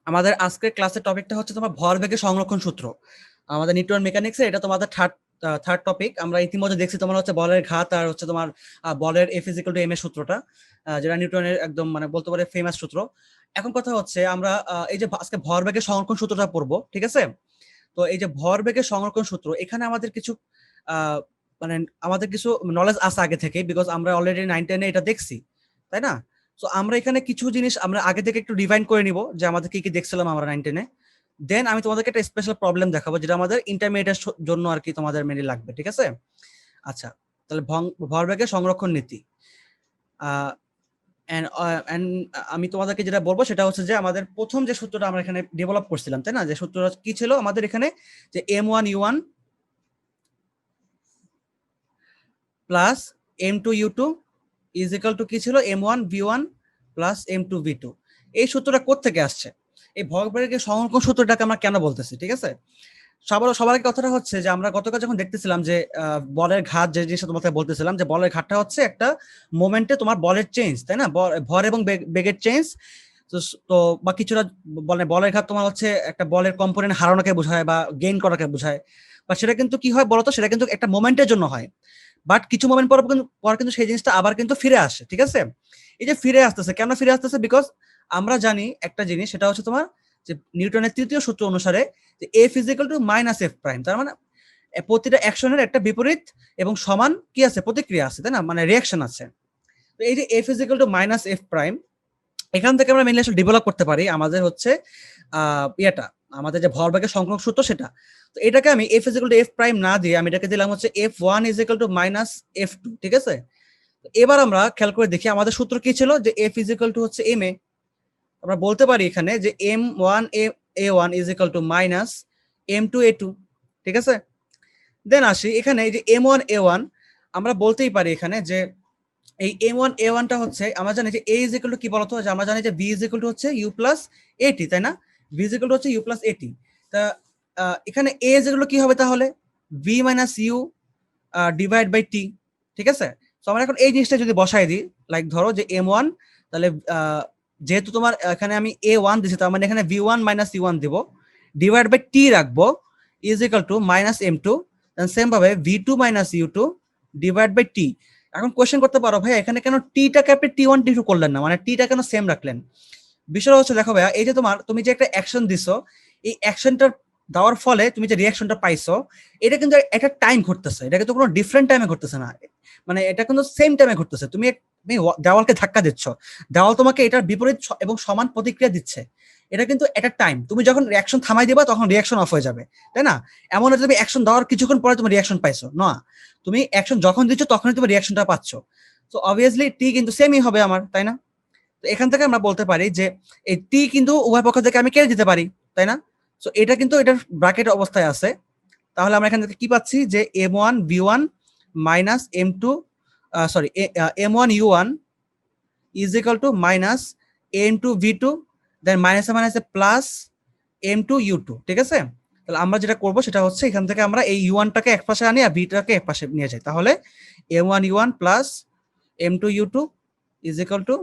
আমাদের আজকের ক্লাসের টপিকটা হচ্ছে তোমার ভরবেগের সংরক্ষণ সূত্র। আমাদের নিউটন মেকানিক্সে এটা তোমাদের থার্ড টপিক। আমরা ইতিমধ্যে দেখছি তোমার হচ্ছে বলের ঘাত আর হচ্ছে তোমার বলের F is equal to M এর সূত্রটা, যেটা নিউটনের একদম মানে বলতে পারে ফেমাস সূত্র। এখন কথা হচ্ছে আমরা এই যে আজকে ভরবেগের সংরক্ষণ সূত্রটা পড়বো, ঠিক আছে? তো এই যে ভরবেগের সংরক্ষণ সূত্র, এখানে আমাদের কিছু আহ, মানে আমাদের কিছু নলেজ আছে আগে থেকে, বিকজ আমরা অলরেডি 9-10-এ এটা দেখছি, তাই না? তো আমরা এখানে কিছু জিনিস আমরা আগে থেকে একটু রিভাইন্ড করে নিব যে আমাদের কি কি দেখছিলাম আমরা 9-10-এ। দেন আমি তোমাদেরকে একটা স্পেশাল প্রবলেম দেখাবো যেটা আমাদের ইন্টারমিডিয়েটের জন্য আর কি তোমাদের মেনলি লাগবে, ঠিক আছে? আচ্ছা, তাহলে ভরবেগের সংরক্ষণ নীতি। আহ and আমি তোমাদেরকে যেটা বলবো সেটা হচ্ছে যে আমাদের প্রথম যে সূত্রটা আমরা এখানে ডেভেলপ করছিলাম, তাই না? যে সূত্রটা কি ছিল আমাদের এখানে, যে M1U1 plus M2U2 is equal two কি ছিল, M1V1 প্লাস M2V2। এই সূত্রটা কোত্থেকে আসছে? এই ভরবেগের সংরক্ষণ সূত্রটাকে আমরা কেন বলতেছি, ঠিক আছে? সবার আগে কথাটা হচ্ছে যে আমরা গতকাল যখন দেখতেছিলাম যে বলের ঘাত, যে জিনিসটা তোমাকে বলতেছিলাম যে বলের ঘাতটা হচ্ছে একটা মোমেন্টে তোমার বলের চেঞ্জ, তাই না? ভর এবং বেগের চেঞ্জ। তো তো বা কিছুটা বলের ঘাত তোমার হচ্ছে একটা বলের কম্পোনেন্ট হারানোকে বোঝায় বা গেইন করাকে বোঝায়। বা সেটা কিন্তু কি হয় বলতো, সেটা কিন্তু একটা মোমেন্টের জন্য হয়। বাট কিছু মোমেন্ট পর কিন্তু সেই জিনিসটা আবার কিন্তু ফিরে আসে, ঠিক আছে? এই যে ফিরে আসতেছে, কেন ফিরে আসতেছে? বিকজ আমরা জানি একটা জিনিস, সেটা হচ্ছে তোমার যে নিউটনের তৃতীয় সূত্র অনুসারে যে F is equal to minus F prime. তার মানে প্রতিটা অ্যাকশনের একটা বিপরীত এবং সমান কি আছে, প্রতিক্রিয়া আছে, তাই না? মানে রিয়াকশন আছে। তো এই যে F is equal to minus F prime, এখান থেকে আমরা মেনলি আসলে ডেভেলপ করতে পারি আমাদের হচ্ছে ইয়েটা, আমাদের যে ভরবেগের সংরক্ষণ সূত্র সেটা। তো এটাকে আমি F is equal two F prime না দিয়ে আমি এটাকে দিলাম হচ্ছে F1 is equal to minus F2, ঠিক আছে? এবার আমরা খেয়াল করে দেখি আমাদের সূত্র কি ছিল, যে এফ ইজ ইকুয়াল টু হচ্ছে এম এ। আমরা বলতে পারি এখানে যে M1A1 is equal to minus M2A2, ঠিক আছে? দেন আসি এখানে, এই যে M1A1 আমরা বলতেই পারি এখানে যে এই M1A1টা হচ্ছে, আমরা জানি যে A ইজ ইকুয়াল টু কি বলতো, যে আমরা জানি যে V ইজ ইকুয়াল টু হচ্ছে U প্লাস AT, তাই না? V ইজ ইকুয়াল টু হচ্ছে U প্লাস AT। তা এখানে A ইজ ইকুয়াল টু কি হবে তাহলে? V minus U divide by T, ঠিক আছে? তো আমরা এখন এই জিনিসটা যদি বসাই দিই, লাইক ধরো যে M1, তাহলে যেহেতু তোমার এখানে আমি A1 দিছি, তার মানে এখানে V1 মাইনাস U1 দিব, ডিভাইড বাই T রাখবো, is equal to minus M2, then same ভাবে V2 minus U2 divide by T। এখন কোশ্চেন করতে পারো, ভাই এখানে কেন টিটাকে আপনি T1 T2 করলেন না, মানে টিটা কেন সেম রাখলেন? বিষয়টা হচ্ছে, দেখো ভাইয়া, এই যে তুমি যে একটা অ্যাকশন দিছো, এই অ্যাকশনটার দেওয়ার ফলে তুমি যে রিয়াকশনটা পাইছো, এটা কিন্তু একটা টাইম ঘটতেছে, এটা কিন্তু কোনো ডিফারেন্ট টাইমে ঘটতেছে না, মানে এটা কিন্তু সেম টাইমে ঘটতেছে। তুমি দেওয়ালকে ধাক্কা দিচ্ছ, দেওয়াল তোমাকে এটার বিপরীত এবং সমান প্রতিক্রিয়া দিচ্ছে। এটা কিন্তু একটা টাইম, তুমি যখন রিয়াকশন থামাই দিবা তখন রিয়াকশন অফ হয়ে যাবে, তাই না? এমন না তুমি অ্যাকশন দেওয়ার কিছুক্ষণ পরে তুমি রিয়াকশন পাইছো, না, তুমি অ্যাকশন যখন দিচ্ছ তখনই তুমি রিয়াকশনটা পাচ্ছ। তো অবভিয়াসলি টি কিন্তু সেমই হবে আমার, তাই না? তো এখান থেকে আমরা বলতে পারি যে এই টি কিন্তু উভয় পক্ষ থেকে আমি কেটে দিতে পারি, তাই না? তো এটা কিন্তু এটার ব্র্যাকেট অবস্থায় আছে। তাহলে আমরা এখান থেকে কি পাচ্ছি, যে M1V1 minus M2, sorry, M1U1 is equal two minus M2V2, দেন মাইনাসে মাইনাসে প্লাস M2U2, ঠিক আছে? তাহলে আমরা যেটা করব সেটা হচ্ছে এখান থেকে আমরা এই U1টাকে এক পাশে আনি আর V2টাকে এক পাশে নিয়ে যাই। তাহলে M1U1 plus M2U2 is equal two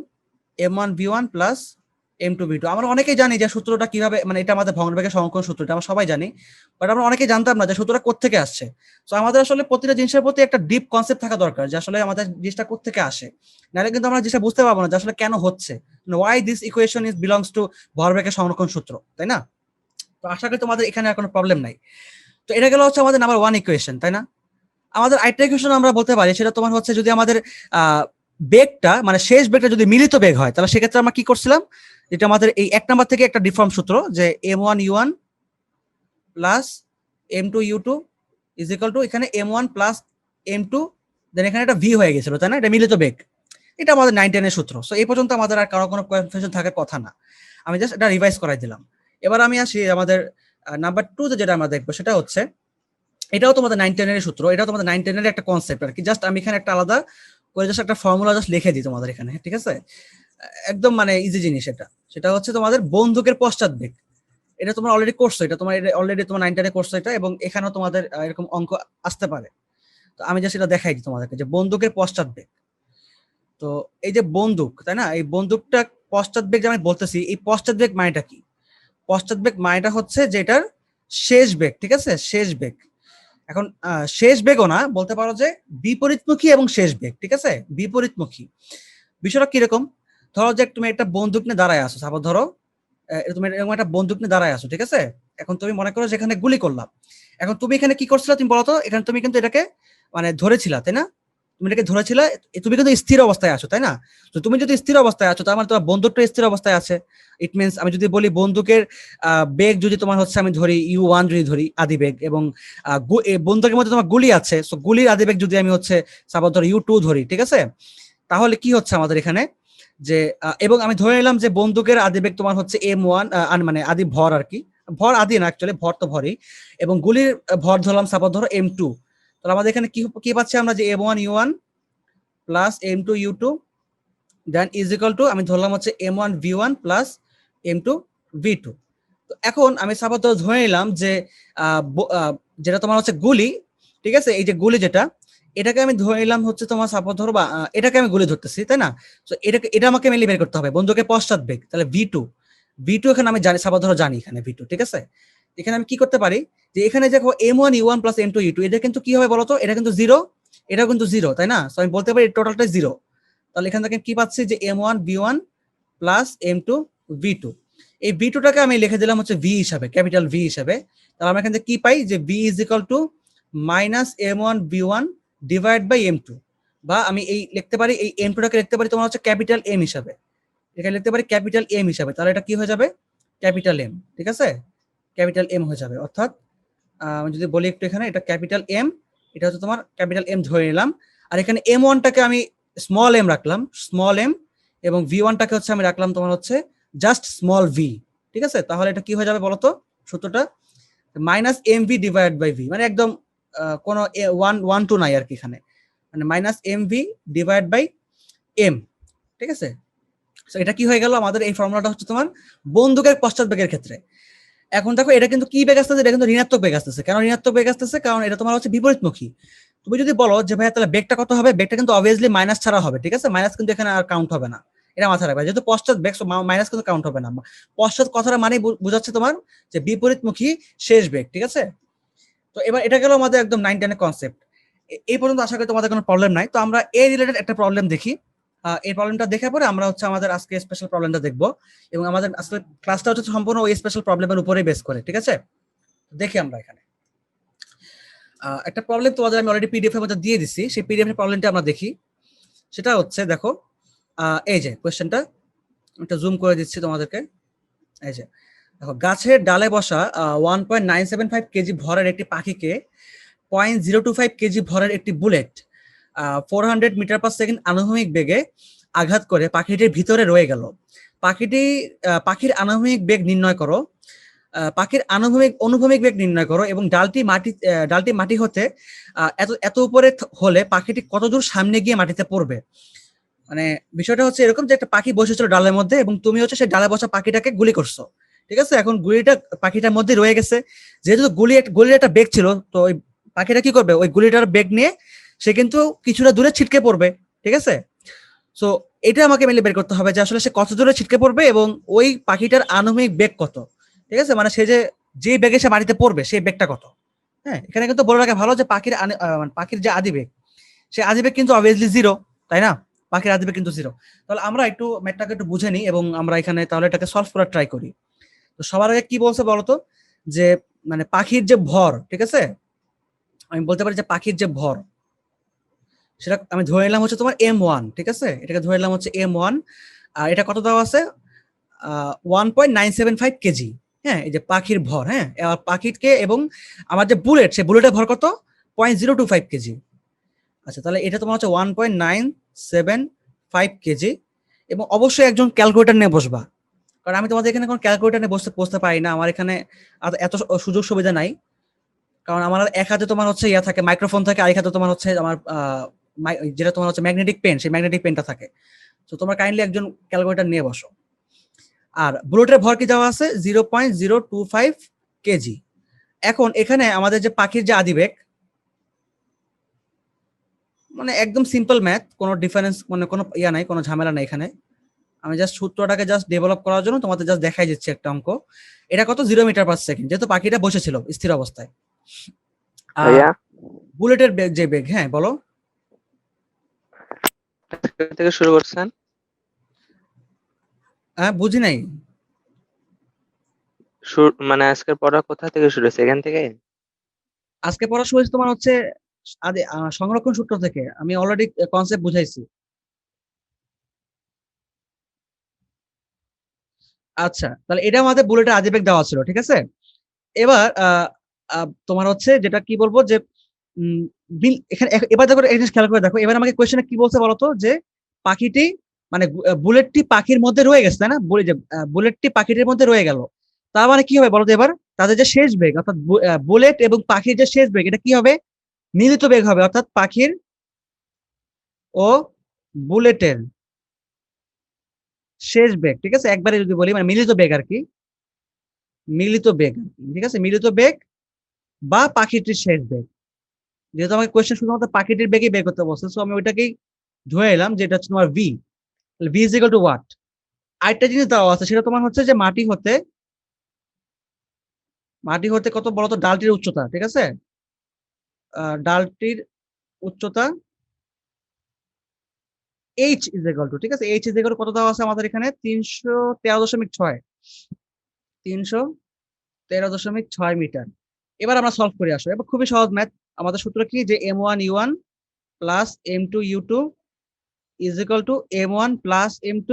M1V1 plus M2V2। আমরা অনেকেই জানি যে সূত্রটা কিভাবে, মানে এটা আমাদের ভগ্নবেগের সংরক্ষণ সূত্রটা আমরা সবাই জানি, বাট আমরা অনেকেই জানতাম না যে সূত্রটা কোত্থেকে আসছে। তো আমাদের আসলে প্রতিটা জিনিসের প্রতি একটা ডিপ কনসেপ্ট থাকা দরকার, যে আসলে আমাদের জিনিসটা কোত্থেকে আসে, নাহলে কিন্তু আমরা জিনিসটা বুঝতে পারবো না যে আসলে কেন হচ্ছে, why this equation is belongs to ভরবেগের সংরক্ষণ সূত্র, তাই না? তো আশা করি তোমাদের এখানে আর কোনো প্রবলেম নাই। তো এটা গেল হচ্ছে আমাদের নাম্বার 1 ইকুয়েশন, তাই না? আমাদের আরেকটা ইকুয়েশন আমরা বলতে পারি, সেটা তোমার হচ্ছে যদি আমাদের বেগটা, মানে শেষ বেগটা যদি মিলিত বেগ হয়, তাহলে সেক্ষেত্রে আমরা কি করছিলাম, যেটা আমাদের এই 1 নাম্বার থেকে একটা ডিফর্ম সূত্র, যে M1U1 plus M2U2 is equal two এখানে M1 প্লাস M2, দেন এখানে একটা V হয়ে গেছিল, তাই না? এটা মিলিত বেগ। এটা আমাদের 9-10 এর সূত্র। সো এই পর্যন্ত আমাদের আর কারো কোনো কনফিউশন থাকার কথা না। আমি জাস্ট এটা রিভাইজ করাই দিলাম। এবার আমি আসি আমাদের নাম্বার 2 তে, যেটা আমরা দেখবো সেটা হচ্ছে, এটাও তোমাদের 9-10 এর সূত্র, এটাও তোমাদের 9-10 এর একটা কনসেপ্ট আর কি। জাস্ট আমি এখানে একটা আলাদা করে জাস্ট একটা ফর্মুলা জাস্ট লিখে দিই তোমাদের এখানে, ঠিক আছে? একদম মানে ইজি জিনিস এটা। সেটা হচ্ছে তোমাদের বন্দুকের পশ্চাৎবেগ। এটা তোমরা অলরেডি করছো, এটা তোমার অলরেডি তোমার 9-10 এ করছো এটা, এবং এখানেও তোমাদের এরকম অঙ্ক আসতে পারে। তো আমি জাস্ট এটা দেখাই দিই তোমাদেরকে, যে বন্দুকের পশ্চাৎবেগ। তো এই যে বন্দুক, তাই না, এই বন্দুকটা পশ্চাৎবেগ যে আমি বলতেছি, এই পশ্চাৎবেগ মানেটা কি? পশ্চাৎ বেগ মানেটা হচ্ছে যেটার শেষ বেগ, ঠিক আছে, শেষ বেগ। এখন শেষ বেগও না, বলতে পারো যে বিপরীতমুখী এবং শেষ বেগ, ঠিক আছে, বিপরীতমুখী। বিষয়টা কিরকম? ধরো যে তুমি একটা বন্দুক নিয়ে দাঁড়ায় আসো, তারপর ধরো তুমি এরকম একটা বন্দুক নিয়ে দাঁড়ায় আসো, ঠিক আছে। এখন তুমি মনে করো যেখানে গুলি করলাম, এখন তুমি এখানে কি করছিলে তুমি বলো তো? এখানে তুমি কিন্তু এটাকে মানে ধরেছিলা, তাই না? তুমি এটাকে ধরেছিলা, তুমি কিন্তু স্থির অবস্থায় আছো, তাই না? তো তুমি যদি স্থির অবস্থায় আছো, তার মানে তোমার বন্দুকটা স্থির অবস্থায় আছে। ইট মিনস আমি যদি বলি বন্দুকের বেগ যদি তোমার হচ্ছে, আমি ধরি U1 যদি ধরি আদি বেগ, এবং বন্দুকের মধ্যে তোমার গুলি আছে, সো গুলির আদি বেগ যদি আমি হচ্ছে সাপোজ ধরো U2 ধরি, ঠিক আছে, তাহলে কি হচ্ছে আমাদের এখানে যে এবং আমি ধরে নিলাম যে বন্দুকের আদিবেগ তোমার হচ্ছে M1, মানে আদি ভর আর কি, ভর আদি না অ্যাকচুয়ালি, ভর তো ভরই, এবং গুলির ভর ধরলাম সাপোজ ধরো M2। তাহলে আমাদের এখানে কি কি পাচ্ছি আমরা, যে M1U1 plus M2U2 then is equal to আমি ধরলাম হচ্ছে M1V1 প্লাস M2V2। তো এখন আমি সাপোজ ধরে নিলাম যে যেটা তোমার হচ্ছে গুলি, ঠিক আছে, এই যে গুলি যেটা, এটাকে আমি ধরে নিলাম হচ্ছে তোমার সাপোজ ধরো বা এটাকে আমি গুলি ধরতেছি, তাই না? তো এটা আমাকে মেনলি বের করতে হবে বন্ধুকে পশ্চাৎ বেগ, তাহলে V2 এখানে আমি জানি, সাপোজ ধরো জানি এখানে V2, ঠিক আছে। এখানে আমি কি করতে পারি, যে এখানে দেখো M1U1 প্লাস M2U2, এটা কিন্তু কি হবে বলতো? এটা কিন্তু জিরো, এটাও কিন্তু জিরো, তাই না? তো আমি বলতে পারি টোটালটা জিরো। তাহলে এখান থেকে কি পাচ্ছি, যে M1V1 প্লাস M2V2। এই V2টাকে আমি লিখে দিলাম হচ্ছে V হিসাবে, ক্যাপিটাল V হিসাবে। তাহলে আমরা এখান থেকে কি পাই, যে V is equal to minus M1V1 divide by M2, বা আমি এই লিখতে পারি, এই M2টাকে লিখতে পারি তোমার হচ্ছে ক্যাপিটাল M হিসাবে, এখানে লিখতে পারি ক্যাপিটাল M হিসাবে। তাহলে এটা কি হয়ে যাবে, ক্যাপিটাল M, ঠিক আছে, ক্যাপিটাল M হয়ে যাবে। অর্থাৎ আমি যদি বলি একটু, এখানে এটা ক্যাপিটাল M, এটা হচ্ছে তোমার ক্যাপিটাল M ধরে নিলাম, আর এখানে M1টাকে আমি স্মল m রাখলাম, স্মল m, এবং V1টাকে হচ্ছে আমি রাখলাম তোমার হচ্ছে জাস্ট স্মল v, ঠিক আছে। তাহলে এটা কি হয়ে যাবে বলতো সূত্রটা, minus MV divide by V, মানে একদম কোনো 1 2 নাই আর কি এখানে, মানে minus MV divide by M, ঠিক আছে। তো এটা কি হয়ে গেল আমাদের, এই ফর্মুলাটা হচ্ছে তোমার বন্দুকের পশ্চাৎ বেগের ক্ষেত্রে। এখন দেখো এটা কিন্তু কি বেগ আসতেছে, এটা কিন্তু ঋণাত্মক বেগ আসতেছে। কেন ঋণাত্মক বেগ আসতেছে? কারণ এটা তোমার হচ্ছে বিপরীতমুখী। তুমি যদি বলো যে ভাইয়া তাহলে বেগটা কত হবে, বেগটা কিন্তু অবভিয়াসলি মাইনাস ছাড়া হবে, ঠিক আছে, মাইনাস কিন্তু এখানে আর কাউন্ট হবে না, এটা মাথায় রাখবে। যেহেতু পশ্চাৎ বেগ, মাইনাস কিন্তু কাউন্ট হবে না। পশ্চাৎ কথাটা মানে বোঝাচ্ছে তোমার যে বিপরীতমুখী শেষ বেগ, ঠিক আছে। তো এবার এটা গেল আমাদের একদম 9-10 কনসেপ্ট। এই পর্যন্ত আশা করি তোমাদের কোনো প্রবলেম নাই। তো আমরা এই রিলেটেড একটা প্রবলেম দেখি। এই প্রবলেমটা দেখার পরে আমরা হচ্ছে আমাদের আজকে স্পেশাল প্রবলেমটা দেখবো, এবং আমাদের আসলে ক্লাসটা হচ্ছে সম্পূর্ণ ওই স্পেশাল প্রবলেমের উপরেই বেস করে, ঠিক আছে। দেখি আমরা এখানে একটা প্রবলেম তোমাদের আমি অলরেডি পিডিএফ এর মধ্যে দিয়ে দিচ্ছি, সেই পিডিএফ এর প্রবলেমটা আমরা দেখি। সেটা হচ্ছে দেখো, এই যে কোয়েশ্চেনটা একটা জুম করে দিচ্ছি তোমাদেরকে। এই যে দেখো, গাছের ডালে বসা 1.975 কেজি ভরের একটি পাখিকে 0.025 কেজি ভরের একটি বুলেট 400 মিটার পার সেকেন্ড আনুভূমিক বেগে আঘাত করে পাখিটির ভিতরে রয়ে গেল। পাখির আনুভূমিক বেগ নির্ণয় করো, পাখির অনুভূমিক বেগ নির্ণয় করো, এবং ডালটি মাটি হতে এত এত উপরে হলে পাখিটি কত দূর সামনে গিয়ে মাটিতে পড়বে। মানে বিষয়টা হচ্ছে এরকম যে একটা পাখি বসেছিল ডালের মধ্যে, এবং তুমি হচ্ছে সেই ডালে বসা পাখিটাকে গুলি করছো, ঠিক আছে। এখন গুলিটা পাখিটার মধ্যে রয়ে গেছে, যেহেতু গুলির একটা বেগ ছিল, তো ওই পাখিটা কি করবে, ওই গুলিটার বেগ নিয়ে সে কিন্তু কিছুটা দূরে ছিটকে পড়বে, ঠিক আছে। সো এটা আমাকে মেনলি বের করতে হবে যে আসলে সে কত দূরে ছিটকে পড়বে, এবং ওই পাখিটার আনুভূমিক বেগ কত, ঠিক আছে, মানে সে যে বেগে সে মাটিতে পড়বে সেই বেগটা কত। হ্যাঁ, এখানে কিন্তু বলে রাখা ভালো যে পাখির যে আদিবেগ, সে আদিবেগ কিন্তু অবভিয়াসলি জিরো, তাই না? পাখির আদিবেগ কিন্তু জিরো। তাহলে আমরা একটু ম্যাথটাকে একটু বুঝে নিই, এবং আমরা এখানে তাহলে এটাকে সলভ করার ট্রাই করি। তো সবার আগে কি বলছে বলতো, যে মানে পাখির যে ভর, ঠিক আছে, আমি বলতে পারি যে পাখির যে ভর, সেটা আমি ধরে নিলাম হচ্ছে তোমার M1, ঠিক আছে, এটাকে ধরে নিলাম হচ্ছে M1। আর এটা কত দেওয়া আছে, 1.975 কেজি। হ্যাঁ, এই যে পাখির ভর, হ্যাঁ, পাখিকে, এবং আমার যে বুলেট, সে বুলেটের ভর কত, 0.025 কেজি। আচ্ছা, তাহলে এটা তোমার হচ্ছে 1.975 কেজি, এবং অবশ্যই একজন ক্যালকুলেটর নিয়ে বসবা, কারণ আমি তোমাদের এখানে কোনো ক্যালকুলেটর নিয়ে বসতে পারি না, আমার এখানে এত সুযোগ সুবিধা নাই। কারণ আমার এক হাতে তোমার হচ্ছে ইয়া থাকে, মাইক্রোফোন থাকে, আরেক হাতে তোমার হচ্ছে আমার যেটা তোমার হচ্ছে ম্যাগনেটিক পেন, সেই ম্যাগনেটিক পেনটা থাকে। তো তোমরা কাইন্ডলি একজন ক্যালকুলেটর নিয়ে বসো। আর বুলেটের ভর কি দেওয়া আছে, 0.025 কেজি। এখন এখানে আমাদের যে পাখির যে আদিবেগ, মানে একদম সিম্পল ম্যাথ, কোনো ডিফারেন্স, মানে কোনো ইয়া নাই, কোনো ঝামেলা নাই এখানে। আমি জাস্ট সূত্রটাকে জাস্ট ডেভেলপ করার জন্য তোমাদের জাস্ট দেখাই দিচ্ছি একটা অঙ্ক। এটা কত 0 মিটার/সেকেন্ড, যেহেতু পাখিটা বসেছিল স্থির অবস্থায়। আর ভাইয়া বুলেটের বেগ, যে বেগ, হ্যাঁ বলো। আজকে থেকে শুরু করছেন? হ্যাঁ বুঝি নাই। মানে আজকের পড়া কোথা থেকে শুরু হয়েছে, এখান থেকে? আজকে পড়া শুরু হয়েছে তোমার হচ্ছে সংরক্ষণ সূত্র থেকে। আমি অলরেডি কনসেপ্ট বুঝাইছি। আচ্ছা, তাহলে এটা আমাদের বুলেটের আদি বেগ দেওয়া ছিল, ঠিক আছে। এবার তোমার হচ্ছে যেটা কি বলবো যে এখানে এবার দেখো এই জিনিস খেয়াল করে দেখো, এবার আমাকে কোয়েশ্চেনে কি বলছে বলতো, যে পাখিটি মানে বুলেটটি পাখির মধ্যে রয়ে গেছে, তাই না? বলি যে বুলেটটি পাখিটির মধ্যে রয়ে গেল, তার মানে কি হবে বলতো এবার? তাদের যে শেষ বেগ, অর্থাৎ বুলেট এবং পাখির যে শেষ বেগ, এটা কি হবে? মিলিত বেগ হবে, অর্থাৎ পাখির ও বুলেটের শেষ বেগ, ঠিক আছে। একবারে যদি বলি মানে মিলিত বেগ আর কি, মিলিত বেগ, ঠিক আছে, মিলিত বেগ বা পাখিটির শেষ বেগ। যেহেতু আমাকে কোয়েশ্চেন শুধুমাত্র পাখিটির বেগই বের করতে বলছে, সো আমি ওইটাকেই ধরে এলাম যে এটা হচ্ছে তোমার V. V is equal to what? আরেকটা জিনিস দেওয়া আছে, সেটা তোমার হচ্ছে যে মাটি হতে কত বলতো ডালটির উচ্চতা, ঠিক আছে। ডালটির উচ্চতা এইচ ইজ ইকুয়াল টু, ঠিক আছে, এইচ ইজ ইকুয়াল কত দেওয়া আছে আমাদের এখানে? 313.6, 313.6 মিটার। এবার আমরা সলভ করে আসো। এবার খুবই সহজ ম্যাথ। আমাদের সূত্র কি, যে m1u1 plus m2u2 is equal two m1 plus m2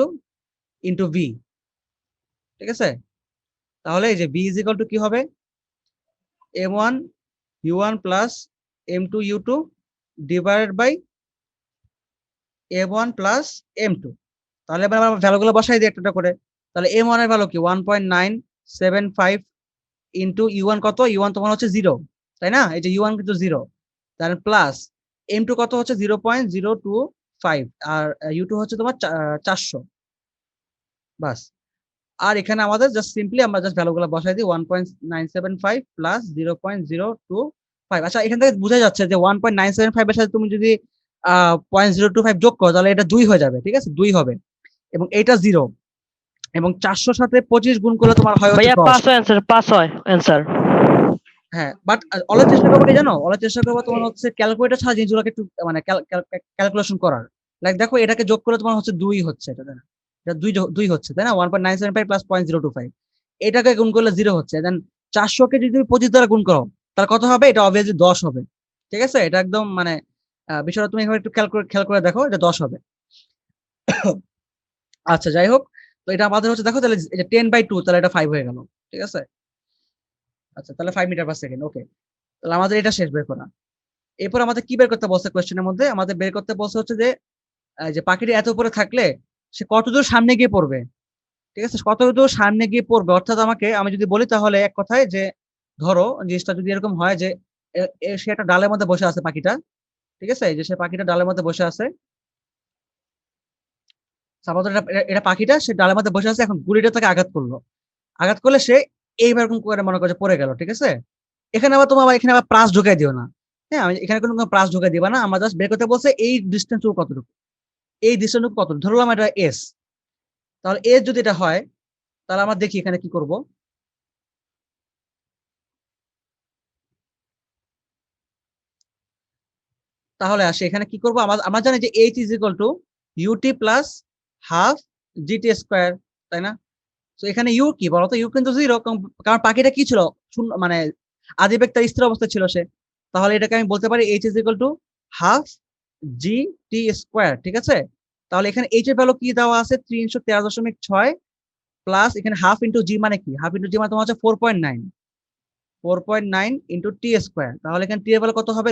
into V, ঠিক আছে। তাহলে এই যে ভি ইজ ইকুয়াল টু কি হবে? m1u1 plus m2u2 divided by m1 plus m2। তাহলে এবার আমরা ভ্যালুগুলো বসাই দিই একটা করে। তাহলে m1 এর ভ্যালু কি 1.975 ইন্টু u1 কত? u1 তোমার হচ্ছে 0, তাই না? এই যে u1 কিন্তু 0, তাহলে প্লাস m2 কত হচ্ছে 0.025, আর u2 হচ্ছে তোমার 400। বাস। আর এখানে আমাদের জাস্ট সিম্পলি আমরা জাস্ট ভ্যালুগুলো বসাই দিই, 1.975 প্লাস 0.025। আচ্ছা, এখান থেকে বোঝা যাচ্ছে যে 1.975 এর সাথে তুমি যদি 0.025 যোগ করো, তাহলে এটা 2 হয়ে যাবে, ঠিক আছে, 2 হবে। এবং এটা 0, এবং 400 সাথে 25 গুণ করলে তোমার হয় হচ্ছে ভাইয়া 10। 5 হয় অ্যান্সার, 5 হয় অ্যান্সার। হ্যাঁ, বাট অলওয়েজ চেষ্টা করবো কি জানো, অলওয়েজ চেষ্টা করবো তোমার হচ্ছে ক্যালকুলেটর ছাড়া জিনিসগুলোকে একটু মানে ক্যালকুলেশন করার। লাইক দেখো, এটাকে যোগ করলে তোমার হচ্ছে 2 হচ্ছে, এটা তাই না? এটা 2 হচ্ছে, তাই না? 1.975 প্লাস 0.025, এটাকে গুণ করলে 0 হচ্ছে। দেন 400 কে যদি তুমি 25 দ্বারা গুণ করো, তাহলে কত হবে? এটা অবভিয়াসলি 10 হবে, ঠিক আছে। এটা একদম মানে বিষয়টা তুমি এভাবে একটু খেয়াল করে দেখো, এটা 10 হবে। আচ্ছা, যাই হোক, তো এটা আমাদের হচ্ছে দেখো, তাহলে এটা 10/2, তাহলে এটা 5 হয়ে গেল, ঠিক আছে। আচ্ছা, তাহলে 5 মিটার/সেকেন্ড, ওকে। তাহলে আমাদের এটা শেষ বের করা। এরপর আমাদের কি বের করতে বলছে কোয়েশ্চেনের মধ্যে? আমাদের বের করতে বলছে হচ্ছে যে যে পাখিটি এত উপরে থাকলে সে কতদূর সামনে গিয়ে পড়বে, ঠিক আছে, কতদূর সামনে গিয়ে পড়বে। অর্থাৎ আমি যদি বলি তাহলে এক কথায় যে, ধরো জিনিসটা যদি এরকম হয় যে সে একটা ডালের মধ্যে বসে আছে পাখিটা, ঠিক আছে, এই যে সে পাখিটা ডালের মধ্যে বসে আছে। সাপোজ এটা পাখিটা সে ডালের মধ্যে বসে আছে, এখন গুলিটা তাকে আঘাত করলো। আঘাত করলে সে এইরকম করে মনে করে যে পড়ে গেল, ঠিক আছে। এখানে আবার তোমার এখানে আবার প্লাস ঢুকাই দিও না। হ্যাঁ, আমি এখানে কোনো প্লাস ঢুকাই দিবা না, আমরা জাস্ট বের করতে বলছে এই ডিস্টেন্স কতটুকু, এই ডিস্টেন্স কতটুকু ধরলাম এটা এস। তাহলে এস যদি এটা হয়, তাহলে আমরা দেখি এখানে কি করব। তাহলে আসে এখানে কি করব, আমরা জানি যে H is equal to UT plus half GT square, তাই না? তো এখানে ইউ কি বলতো? ইউ কিন্তু 0, কারণ পাখিটা কি ছিল? শূন্য, মানে আদি বেগ তার স্থির অবস্থা ছিল সে। তাহলে এটাকে আমি বলতে পারি H is equal to half G T square, ঠিক আছে। তাহলে এখানে এইচ এর ভ্যালু কি দেওয়া আছে? 313.6 প্লাস এখানে হাফ ইন্টু জি, মানে কি? হাফ ইন্টু জি মানে তোমার হচ্ছে 4.9, 4.9 ইন্টু টি স্কোয়ার। তাহলে এখানে টি এর ভ্যালু কত হবে?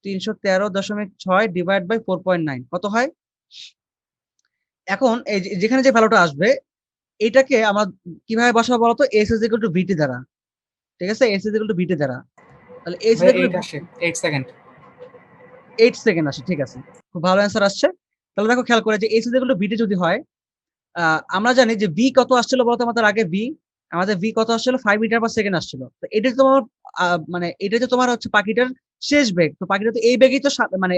√313.6 ডিভাইড বাই 4.9 কত হয়? এখন এই যেখানে যে ভ্যালুটা আসবে, এটাকে আমরা কিভাবে বসাবো বলতো? এস ইজ ইকুয়াল টু ভিটি দ্বারা, ঠিক আছে, এস ইজ ইকুয়াল টু ভিটি দ্বারা। তাহলে S is equal two 8 second. 8 second আসে, ঠিক আছে, খুব ভালো অ্যান্সার আসছে। তাহলে দেখো খেয়াল করে যে এস ইজ ইকুয়াল টু ভিটি যদি হয়, আমরা জানি যে ভি কত আসছিল বলতো আমাদের আগে? আমাদের ভি কত আসছিল? 5 মিটার/সেকেন্ড আসছিল। তো এটা তোমার মানে এটা যে তোমার হচ্ছে পাখিটার শেষ বেগ, তো পাখিটা তো এই বেগেই তো মানে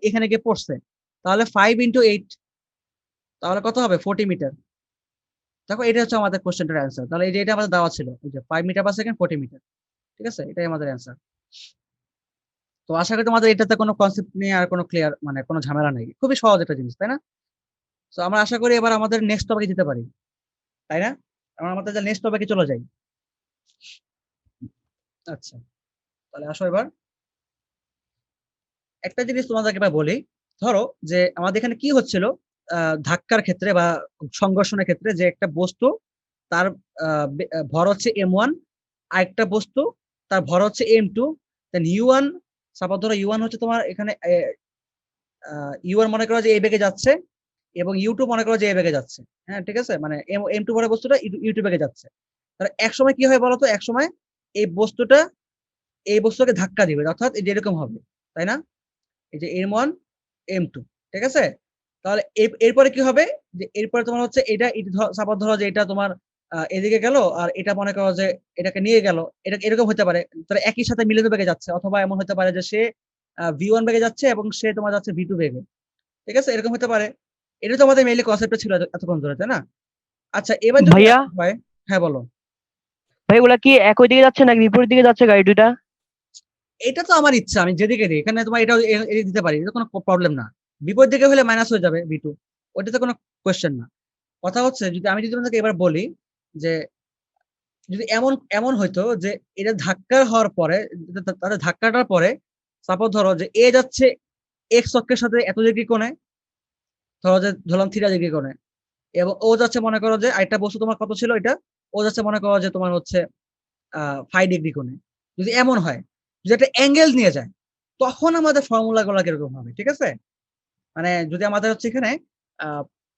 এখানে গিয়ে পড়ছে। তাহলে 5 ইন্টু 8, তাহলে কত হবে 40 মিটার। দেখো এটা হচ্ছে আমাদের কোশ্চেনটার অ্যান্সার। তাহলে এই যে এটা আমাদের দেওয়া ছিল, এই যে 5 মিটার পার সেকেন্ড 40 মিটার, ঠিক আছে, এটাই আমাদের অ্যান্সার। তো আশা করি তোমাদের এটাতে কোনো কনসেপ্ট নিয়ে আর কোনো ক্লিয়ার মানে কোনো ঝামেলা নেই, খুবই সহজ একটা জিনিস, তাই না? তো আমরা আশা করি এবার আমাদের নেক্সট টপিকে যেতে পারি, তাই না? আমরা আমাদের নেক্সট টপিকে চলে যাই। আচ্ছা, তাহলে আসো এবার একটা জিনিস তোমাদেরকে এবার বলি। ধরো যে আমাদের এখানে কি হচ্ছিল, ধাক্কার ক্ষেত্রে বা সংঘর্ষণের ক্ষেত্রে, যে একটা বস্তু তার ভর হচ্ছে m1, আরেকটা বস্তু তার ভর হচ্ছে m2, দেন u1, সাপোজ ধরো u1 হচ্ছে তোমার এখানে u1 মনে করো যে এই বেগে যাচ্ছে, এবং u2 মনে করো যে এই বেগে যাচ্ছে। হ্যাঁ, ঠিক আছে, মানে m2 ভরের বস্তুটা u2 বেগে যাচ্ছে। তাহলে এক সময় কি হয় বলতো, এক সময় এই বস্তুটা এই বস্তুকে ধাক্কা দিবে, অর্থাৎ এই যে এরকম হবে, তাই না? এই যে m1 m2, ঠিক আছে। তাহলে এরপরে কি হবে, যে এরপরে তোমার হচ্ছে এটা সাপোজ ধরো যে এটা তোমার এদিকে গেল, আর এটা মনে করো যে এটাকে নিয়ে গেল, এটা এরকম হতে পারে। তাহলে একই সাথে মিলিত বেগে যাচ্ছে, অথবা এমন হতে পারে যে সে v1 বেগে যাচ্ছে এবং সে তোমার যাচ্ছে v2 বেগে, ঠিক আছে, এরকম হতে পারে। এটা তো আমাদের মেইনলি কনসেপ্টটা ছিল এতক্ষণ ধরে, তাই না? আচ্ছা, এবার যদি ভাইয়া, এমন হয়, হ্যাঁ বলো। ভাই ওগুলা কি একই দিকে যাচ্ছে নাকি বিপরীত দিকে যাচ্ছে গাড়ি দুইটা? এটা তো আমার ইচ্ছা, আমি যেদিকে দিই এখানে তোমার এটাও এদিকে দিতে পারি, এটা কোনো প্রবলেম না। বিপরীত দিকে হলে মাইনাস হয়ে যাবে v2, ওটাতে কোনো কোয়েশ্চেন না। কথা হচ্ছে যদি আমি যদি তোমাকে এবার বলি যে যদি এমন এমন হইতো যে এটা ধাক্কা হওয়ার পরে, তাদের ধাক্কাটার পরে সাপোজ ধরো যে এ যাচ্ছে এক্স অক্ষের সাথে এত ডিগ্রি কোণে, ধরো যে ধরলাম থিটা ডিগ্রি কোণে, এবং ও যাচ্ছে মনে করো যে আরেকটা বস্তু তোমার কত ছিল এটা, ও যাচ্ছে মনে করো যে তোমার হচ্ছে 5 ডিগ্রি কোণে। যদি এমন হয়, যদি একটা অ্যাঙ্গেল নিয়ে যায়, তখন আমাদের ফর্মুলা গুলো কিরকম হবে, ঠিক আছে? মানে যদি আমাদের হচ্ছে এখানে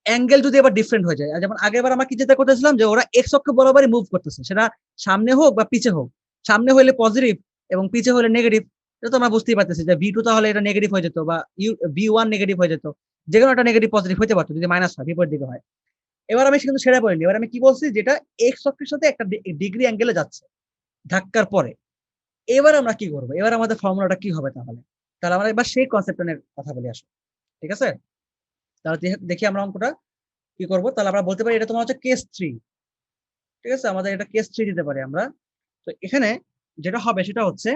অ্যাঙ্গেল যদি এবার ডিফারেন্ট হয়ে যায়, আর যেমন আগেরবার আমরা কি যেটা করতেছিলাম যে ওরা এক্স অক্ষ বরাবরই মুভ করতেছে, সেটা সামনে হোক বা পিছে হোক, সামনে হলে পজিটিভ এবং পিছে হলে নেগেটিভ, এটা তো আমরা বুঝতেই পারতেছি যে v2 তাহলে এটা নেগেটিভ হয়ে যেত, বা v1 নেগেটিভ হয়ে যেত, যে কোনো একটা নেগেটিভ পজিটিভ হতে পারতো যদি মাইনাস হয়, বিপরীত দিকে হয়। এবার আমি কিন্তু সেটা বলিনি, এবার আমি কি বলছি, যেটা এক্স অক্ষের সাথে একটা ডিগ্রি অ্যাঙ্গেলে যাচ্ছে ধাক্কার পরে। এবার আমরা কি করবো, এবার আমাদের ফর্মুলাটা কি হবে তাহলে? তাহলে আমরা এবার সেই কনসেপ্ট নিয়ে কথা বলি আসো, ঠিক আছে? তাহলে দেখি আমরা অঙ্কটা কি করবো। তাহলে আমরা বলতে পারি এটা তোমার হচ্ছে কেস 3, ঠিক আছে, আমাদের এটা কেস 3 দিতে পারি আমরা। তো এখানে যেটা হবে সেটা হচ্ছে,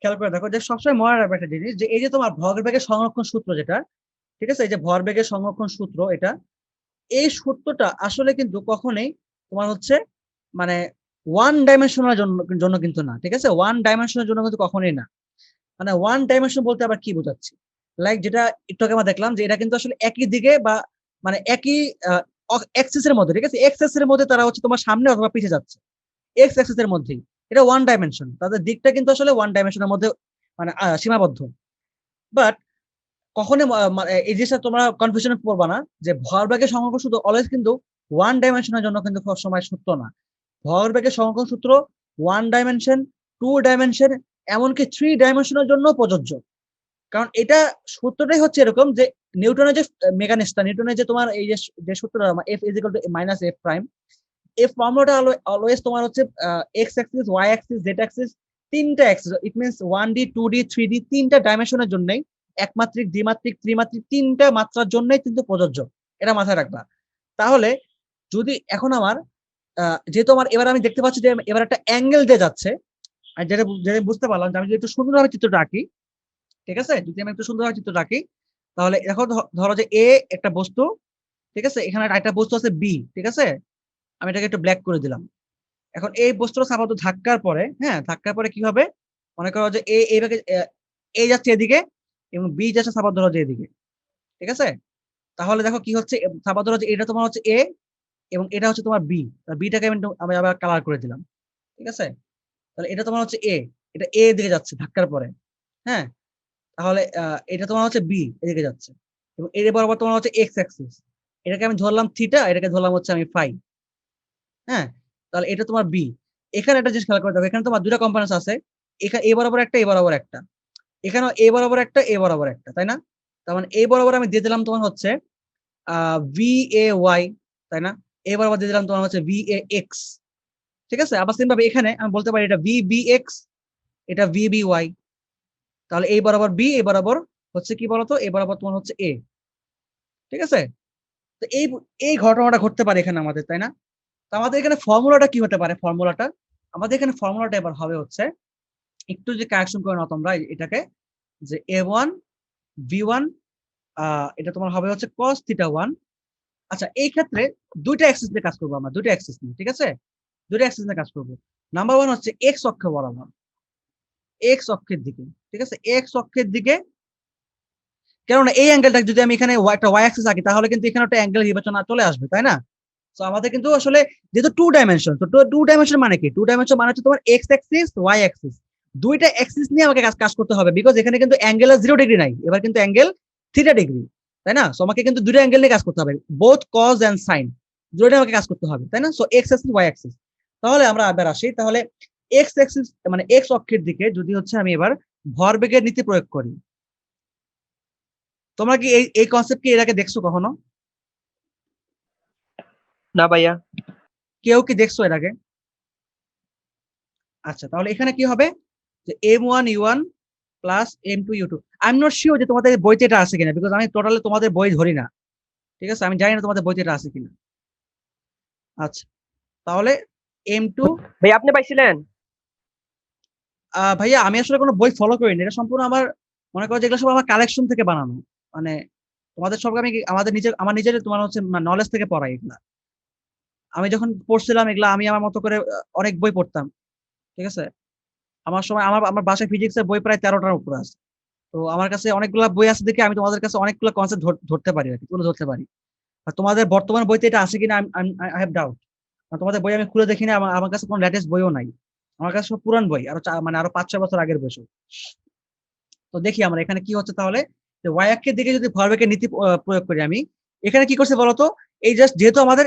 খেয়াল করে দেখো যে সবসময় মনে রাখবে একটা জিনিস, যে এই যে তোমার ভরবেগের সংরক্ষণ সূত্র যেটা, ঠিক আছে, এই যে ভরবেগের সংরক্ষণ সূত্র এটা, এই সূত্রটা আসলে কিন্তু কখনোই তোমার হচ্ছে মানে ওয়ান ডাইমেনশনের জন্য কিন্তু না, ঠিক আছে, ওয়ান ডাইমেনশনের জন্য কিন্তু কখনোই না। মানে ওয়ান ডাইমেনশন বলতে আবার কি বোঝাচ্ছি, লাইক যেটা একটু আগে আমরা দেখলাম যে এটা কিন্তু আসলে একই দিকে বা মানে একই অ্যাক্সিস এর মধ্যে, ঠিক আছে, এক্স অ্যাক্সিস এর মধ্যে তারা হচ্ছে তোমার সামনে অথবা পিছিয়ে যাচ্ছে, এক্স অ্যাক্সিস এর মধ্যেই। এটা ওয়ান ডাইমেনশন, তাদের দিকটা কিন্তু আসলে ওয়ান ডাইমেনশনের মধ্যে মানে সীমাবদ্ধ। বাট কখনো এই জিনিসটা তোমরা কনফিউশনে পড়বা না, যে ভরবেগের সংরক্ষণ সূত্র অলওয়েজ কিন্তু ওয়ান ডাইমেনশনের জন্য কিন্তু সবসময় সত্য না। ভরবেগের সংরক্ষণ সূত্র ওয়ান ডাইমেনশন, টু ডাইমেনশন, এমনকি 3 ডাইমেনশনের জন্য প্রযোজ্য। কারণ এটা সূত্রটাই হচ্ছে এরকম যে নিউটনের যে মেকানিক্সটা, নিউটনের যে তোমার এই যে সূত্রটা F is equal to minus F prime, এই ফর্মুলাটা অলওয়েজ তোমার হচ্ছে X axis, Y axis, Z axis, তিনটা axis, it means 1D 2D 3D, তিনটা ডাইমেনশনের জন্যই, একমাত্রিক, দ্বিমাত্রিক, ত্রিমাত্রিক, তিনটা মাত্রার জন্যই কিন্তু প্রযোজ্য। এটা মাথায় রাখবা। তাহলে যদি এখন আমার যেহেতু আমার এবার আমি দেখতে পাচ্ছি যে এবার একটা অ্যাঙ্গেল দিয়ে যাচ্ছে, আর যেটা যেটা বুঝতে পারলাম যে আমি যদি একটু সুন্দরভাবে চিত্রটা আঁকি, ঠিক আছে, যদি আমি একটু সুন্দরভাবে চিত্রটা আঁকি, তাহলে দেখো ধরো যে এ একটা বস্তু, ঠিক আছে, এখানে একটা বস্তু আছে বি, ঠিক আছে, আমি এটাকে একটু ব্ল্যাক করে দিলাম। এখন এই বস্তুটা সাপোজ ধাক্কার পরে, হ্যাঁ, ধাক্কার পরে কি হবে, মনে করো যে এ এইভাবে এ যাচ্ছে এদিকে এবং বি যাচ্ছে সাপোজ ধরো যে এদিকে, ঠিক আছে। তাহলে দেখো কি হচ্ছে, সাপোজ ধরো যে এটা তোমার হচ্ছে এ এবং এটা হচ্ছে তোমার বি, বিটাকে আমি আবার কালার করে দিলাম, ঠিক আছে। তাহলে এটা তোমার হচ্ছে এ, এটা এ দিকে যাচ্ছে ধাক্কার পরে, হ্যাঁ। তাহলে এটা তোমার হচ্ছে বি, এদিকে যাচ্ছে, এবং এর বরাবর তোমার হচ্ছে এক্স অ্যাক্সিস, এটাকে আমি ধরলাম থিটা, এটাকে ধরলাম হচ্ছে আমি ফাই, হ্যাঁ। তাহলে এটা তোমার বি। এখানে একটা জিনিস খেয়াল করে দেখো, এখানে তোমার দুটা কম্পোনেন্টস আছে, এখানে এ বরাবর একটা, এ বরাবর একটা, এখানেও এ বরাবর একটা, এ বরাবর একটা, তাই না? তার মানে এ বরাবর আমি দিয়ে দিলাম তোমার হচ্ছে ভি এ ওয়াই, তাই না? এ বরাবর দিয়ে দিলাম তোমার হচ্ছে ভি এ এক্স, ঠিক আছে। আবার সেম ভাবে এখানে আমি বলতে পারি এটা ভি বি এক্স, এটা ভি বি ওয়াই। তাহলে এই বরাবর বি, এ বরাবর হচ্ছে কি বলতো, এ বরাবর তোমার হচ্ছে এ, ঠিক আছে। তো এই ঘটনাটা ঘটতে পারে এখানে আমাদের, তাই না? তো আমাদের এখানে ফর্মুলাটা কি হতে পারে? আমাদের এখানে ফর্মুলাটা এবার হবে হচ্ছে, একটু যে কারেকশন করে নাও তোমরা এটাকে, যে a1 v1 এটা তোমার হবে হচ্ছে cos θ1। আচ্ছা, এই ক্ষেত্রে দুইটা অ্যাক্সিস নিয়ে কাজ করবো আমরা, দুইটা অ্যাক্সিস নিয়ে, ঠিক আছে? দুইটা অ্যাক্সিস নিয়ে কাজ করবো। নাম্বার 1 হচ্ছে x অক্ষ বরাবর, x অক্ষের দিকে, ঠিক আছে? x অক্ষের দিকে, কেননা এই অ্যাঙ্গেলটা যদি আমি এখানে একটা y অ্যাক্সিস আঁকি তাহলে কিন্তু এখানে একটা অ্যাঙ্গেল বিবেচনা চলে আসবে, তাই না? তো আমাদের কিন্তু আসলে যেহেতু টু ডাইমেনশন, তো টু ডাইমেনশন মানে কি? টু ডাইমেনশন মানে হচ্ছে তোমার এক্স অ্যাক্সিস, ওয়াই অ্যাক্সিস, দুইটা অ্যাক্সিস নিয়ে আমাকে কাজ করতে হবে, বিকজ এখানে কিন্তু অ্যাঙ্গেল 0 ডিগ্রি নাই, এবার কিন্তু অ্যাঙ্গেল θ ডিগ্রি, তাই না? সো আমাকে কিন্তু দুইটা অ্যাঙ্গেল নিয়ে কাজ করতে হবে, বোথ কজ এন্ড সাইন, দুইটা আমাকে কাজ করতে হবে, তাই না? So X axis, Y axis. তাহলে আমরা আবার আসি, তাহলে এক্স অ্যাক্সিস মানে এক্স অক্ষের দিকে যদি হচ্ছে আমি এবার ভরবেগের নীতি প্রয়োগ করি, তোমরা কি এই কনসেপ্ট কি এর আগে দেখছো কখনো? না ভাইয়া। কেউ কি দেখছো এর আগে? আচ্ছা, তাহলে এখানে কি হবে, যে m1u1 plus m2u2। I am not sure যে তোমাদের বইতে এটা আছে কিনা, বিকজ আমি টোটালি তোমাদের বই ধরি না, ঠিক আছে? আমি জানি না তোমাদের বইতে এটা আছে কিনা। আচ্ছা, তাহলে m2, ভাই আপনি পাইছিলেন? ভাইয়া আমি আসলে কোনো বই ফলো করিনি, এটা সম্পূর্ণ আমার, মনে করো যেগুলো সব আমার কালেকশন থেকে বানানো, মানে তোমাদের সবকে আমি আমার নিজের তোমার হচ্ছে নলেজ থেকে পড়াই এগুলা। আমি যখন পড়ছিলাম এগুলা আমি আমার মতো করে অনেক বই পড়তাম, ঠিক আছে? আমার সময় আমার আমার বাসায় ফিজিক্সের বই প্রায় 13টার উপরে আছে। তো আমার কাছে অনেকগুলা বই আছে দেখে আমি তোমাদের কাছে অনেকগুলো কনসেপ্ট ধরতে পারি আর কি, তুলে ধরতে পারি। আর তোমাদের বর্তমান বইতে এটা আছে কিনা আই হ্যাভ ডাউট। তোমাদের বই আমি খুলে দেখি না, আমার কাছে কোনো লেটেস্ট বইও নাই। আমার কাছে সব পুরান বই, মানে আরো 5-6 বছর আগের বই সব। তো দেখি আমরা এখানে কি হচ্ছে তাহলে, যে ওয়াই অক্ষের দিকে যদি ভরবেগের নীতি প্রয়োগ করি আমি, এখানে কি করছে বলতো, এই জাস্ট যেহেতু আমাদের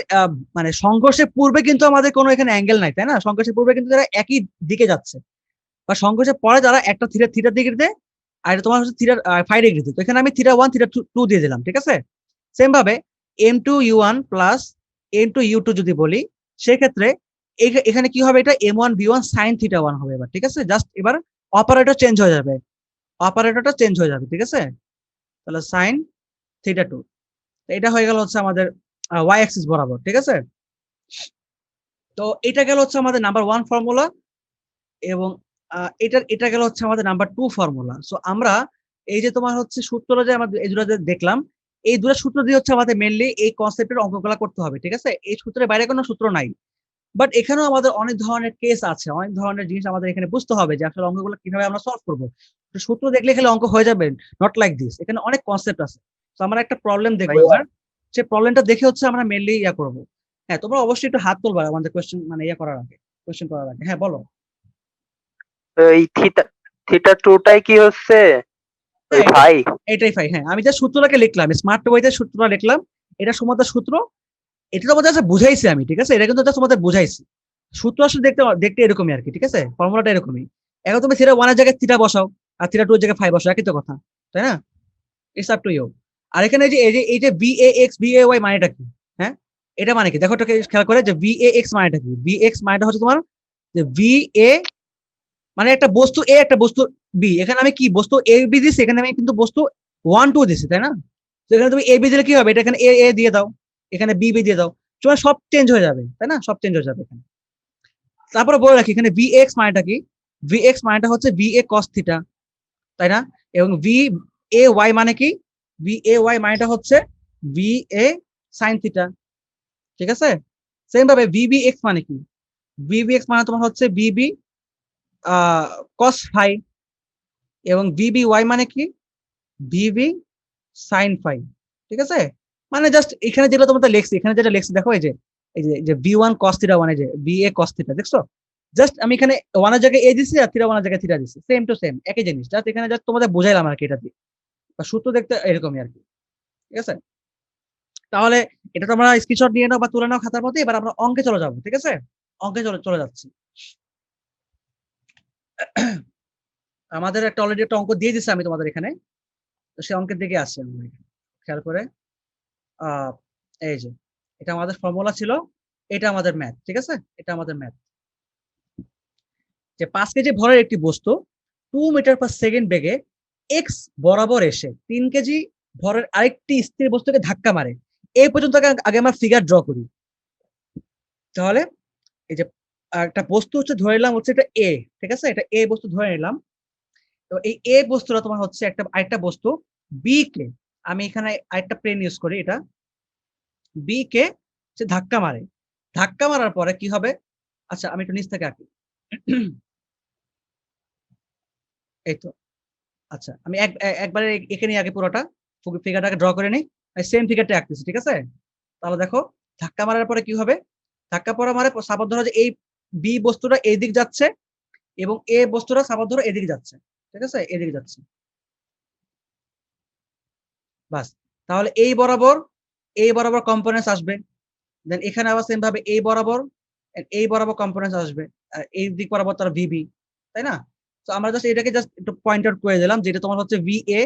মানে সংঘর্ষের পূর্বে কিন্তু আমাদের কোনো এখানে অ্যাঙ্গেল নাই, তাই না? সংঘর্ষের পূর্বে কিন্তু তারা একই দিকে যাচ্ছে, বা সংঘর্ষের পরে তারা একটা থিটা ডিগ্রিতে, আর এটা তোমার হচ্ছে থিটা 5 ডিগ্রিতে। তো এখানে আমি θ1 θ2 দিয়ে দিলাম, ঠিক আছে? সেম ভাবে m2u1 প্লাস m2u2 যদি বলি, সেক্ষেত্রে এখানে কি হবে, এটা m1 v1 sin θ1 হবে এবার, ঠিক আছে? জাস্ট এবার অপারেটর চেঞ্জ হয়ে যাবে, অপারেটরটা চেঞ্জ হয়ে যাবে, ঠিক আছে? তাহলে sin θ2, এটা হয়ে গেল হচ্ছে আমাদের ওয়াই অ্যাক্সিস বরাবর, ঠিক আছে? তো এটা গেল হচ্ছে আমাদের নাম্বার 1 ফর্মুলা, এবং এটা গেল হচ্ছে আমাদের নাম্বার 2 ফর্মুলা। সো আমরা এই যে তোমার হচ্ছে সূত্রটা যে আমাদের এই দুটো যে দেখলাম, এই দুটো সূত্র দিয়ে হচ্ছে আমাদের মেইনলি এই কনসেপ্টের অঙ্কগুলো করতে হবে, ঠিক আছে? এই সূত্রের বাইরে কোনো সূত্র নাই। বাট এখানেও আমাদের অনেক ধরনের কেস আছে, অনেক ধরনের জিনিস আমাদের এখানে বুঝতে হবে যে আসলে অঙ্কগুলো কিভাবে আমরা সলভ করবো। সূত্র দেখলে খালি অঙ্ক হয়ে যাবে, নট লাইক দিস, এখানে অনেক কনসেপ্ট আছে। তো আমরা একটা প্রবলেম দেখবো ভাইয়া এবার, সেই প্রবলেমটা দেখে হচ্ছে আমরা মেইনলি ইয়া করবো। হ্যাঁ, তোমরা অবশ্যই একটু হাত তুলবা আমাদের কোয়েশ্চেন মানে ইয়া করার আগে, কোয়েশ্চেন করার আগে। হ্যাঁ বলো। এই থিটা টুটাই কি হচ্ছে ওই হ্যাঁ, ভাই? এটাই ফাই। হ্যাঁ, আমি যা সূত্রটাকে লিখলাম, স্মার্ট ওয়েতে সূত্রটা লিখলাম, এটা সমতার সূত্র, এটা তোমাদের কাছে বুঝাইছি আমি, ঠিক আছে? এটা কিন্তু জাস্ট তোমাদের বুঝাইছি। সূত্র আসলে দেখতে দেখতে এরকমই আর কি, ঠিক আছে? ফর্মুলাটা এরকমই। এখন তুমি থিটা 1 এর জায়গায় থিটা বসাও, আর থিটা 2 এর জায়গায় ফাই বসাও, একই তো কথা, তাই না? It's up to you. আর এখানে এই যে VAX VAY মানেটা কি? হ্যাঁ, এটা মানে কি দেখো, এটাকে খেয়াল করে, যে VAX মানেটা কি? VX মানেটা হচ্ছে তোমার যে VA মানে একটা বস্তু এ, একটা বস্তু বি। এখানে আমি কি বস্তু এ বি দিছি, এখানে আমি কিন্তু বস্তু 1 2 দিছি, তাই না? তো এখানে তুমি এ বি দিলে কি হবে, এটা এখানে এ এ দিয়ে দাও, এখানে বি বি দিয়ে দাও, তোমার সব চেঞ্জ হয়ে যাবে, তাই না? সব চেঞ্জ হয়ে যাবে এখানে। তারপরে বলে রাখি, এখানে ভিএক্স মানেটা কি? ভিএক্স মানেটা হচ্ছে VA cos থিটা, তাই না? এবং VAY মানে কি? VAY মানেটা হচ্ছে VA sin থিটা, ঠিক আছে? সেম ভাবে VBX মানে কি? VBX মানে তোমার হচ্ছে BB cos ফাই, এবং VBY মানে কি? VB sin ফাই, ঠিক আছে? মানে জাস্ট এখানে যেটা তোমরা লিখছি, এখানে যেটা লিখছি দেখো, এই যে V1 cos থিটা মানে যে VA cos থিটা, দেখছো? জাস্ট আমি এখানে 1 এর জায়গায় এ দিছি, আর থিটা 1 এর জায়গায় থিটা দিছি, সেম টু সেম একই জিনিস, জাস্ট এখানে জাস্ট তোমাদের বুঝাইলাম আর কি এটা দিয়ে। সূত্র দেখতে এরকমই আর কি, ঠিক আছে? তাহলে এটা তোমরা স্ক্রিনশট নিয়ে নাও বা তুলে নাও খাতার মধ্যে। এবার আমরা অঙ্কে চলে যাবো, ঠিক আছে? অঙ্কে চলে চলে যাচ্ছি। আমাদের একটা অলরেডি একটা অঙ্ক দিয়ে দিছি আমি তোমাদের এখানে, তো সেই অঙ্কের দিকে আসছি আমরা এখানে। খেয়াল করে, আহ এই যে এটা আমাদের ফর্মুলা ছিল, এটা আমাদের ম্যাথ, ঠিক আছে? এটা আমাদের ম্যাথ, যে 5 কেজি ভরের একটি বস্তু 2 মিটার পার সেকেন্ড বেগে এক্স বরাবর এসে 3 কেজি ভরের আরেকটি স্থির বস্তুকে ধাক্কা মারে, এই পর্যন্ত আগে আমরা ফিগার ড্র করি। তাহলে এই যে একটা বস্তু হচ্ছে ধরে নিলাম হচ্ছে এটা এ, ঠিক আছে, এটা এ বস্তু ধরে নিলাম। তো এই এ বস্তুটা তোমার হচ্ছে আরেকটা বস্তু বি কে, আমি এখানে আরেকটা প্লেন ইউজ করি, এটা বি কে সে ধাক্কা মারে। ধাক্কা মারার পরে কি হবে, আচ্ছা আমি একটু নিচ থেকে আঁকি। এই তো, আচ্ছা আমি একবারে এখানে আগে পুরোটা ফিগারটাকে ড্র করে নিই, সেম ফিগারটা আঁকতেছি, ঠিক আছে। তাহলে দেখো ধাক্কা মারার পরে কি হবে, ধাক্কা পড়া মারে সাপোজ ধরো যে এই বি বস্তুটা এই দিক যাচ্ছে এবং এ বস্তুটা সাপোজ ধরো এদিকে যাচ্ছে, ঠিক আছে, এদিকে যাচ্ছে, বাস। তাহলে এই বরাবর কম্পোনেন্টস আসবে, দেন এখানে আবার সেম ভাবে এই বরাবর কম্পোনেন্টস আসবে, আর এই দিক বরাবর তার ভিবি, তাই না। তো আমরা জাস্ট এটাকে জাস্ট একটু পয়েন্ট আউট করে দিলাম যেটা তোমার হচ্ছে ভি এ।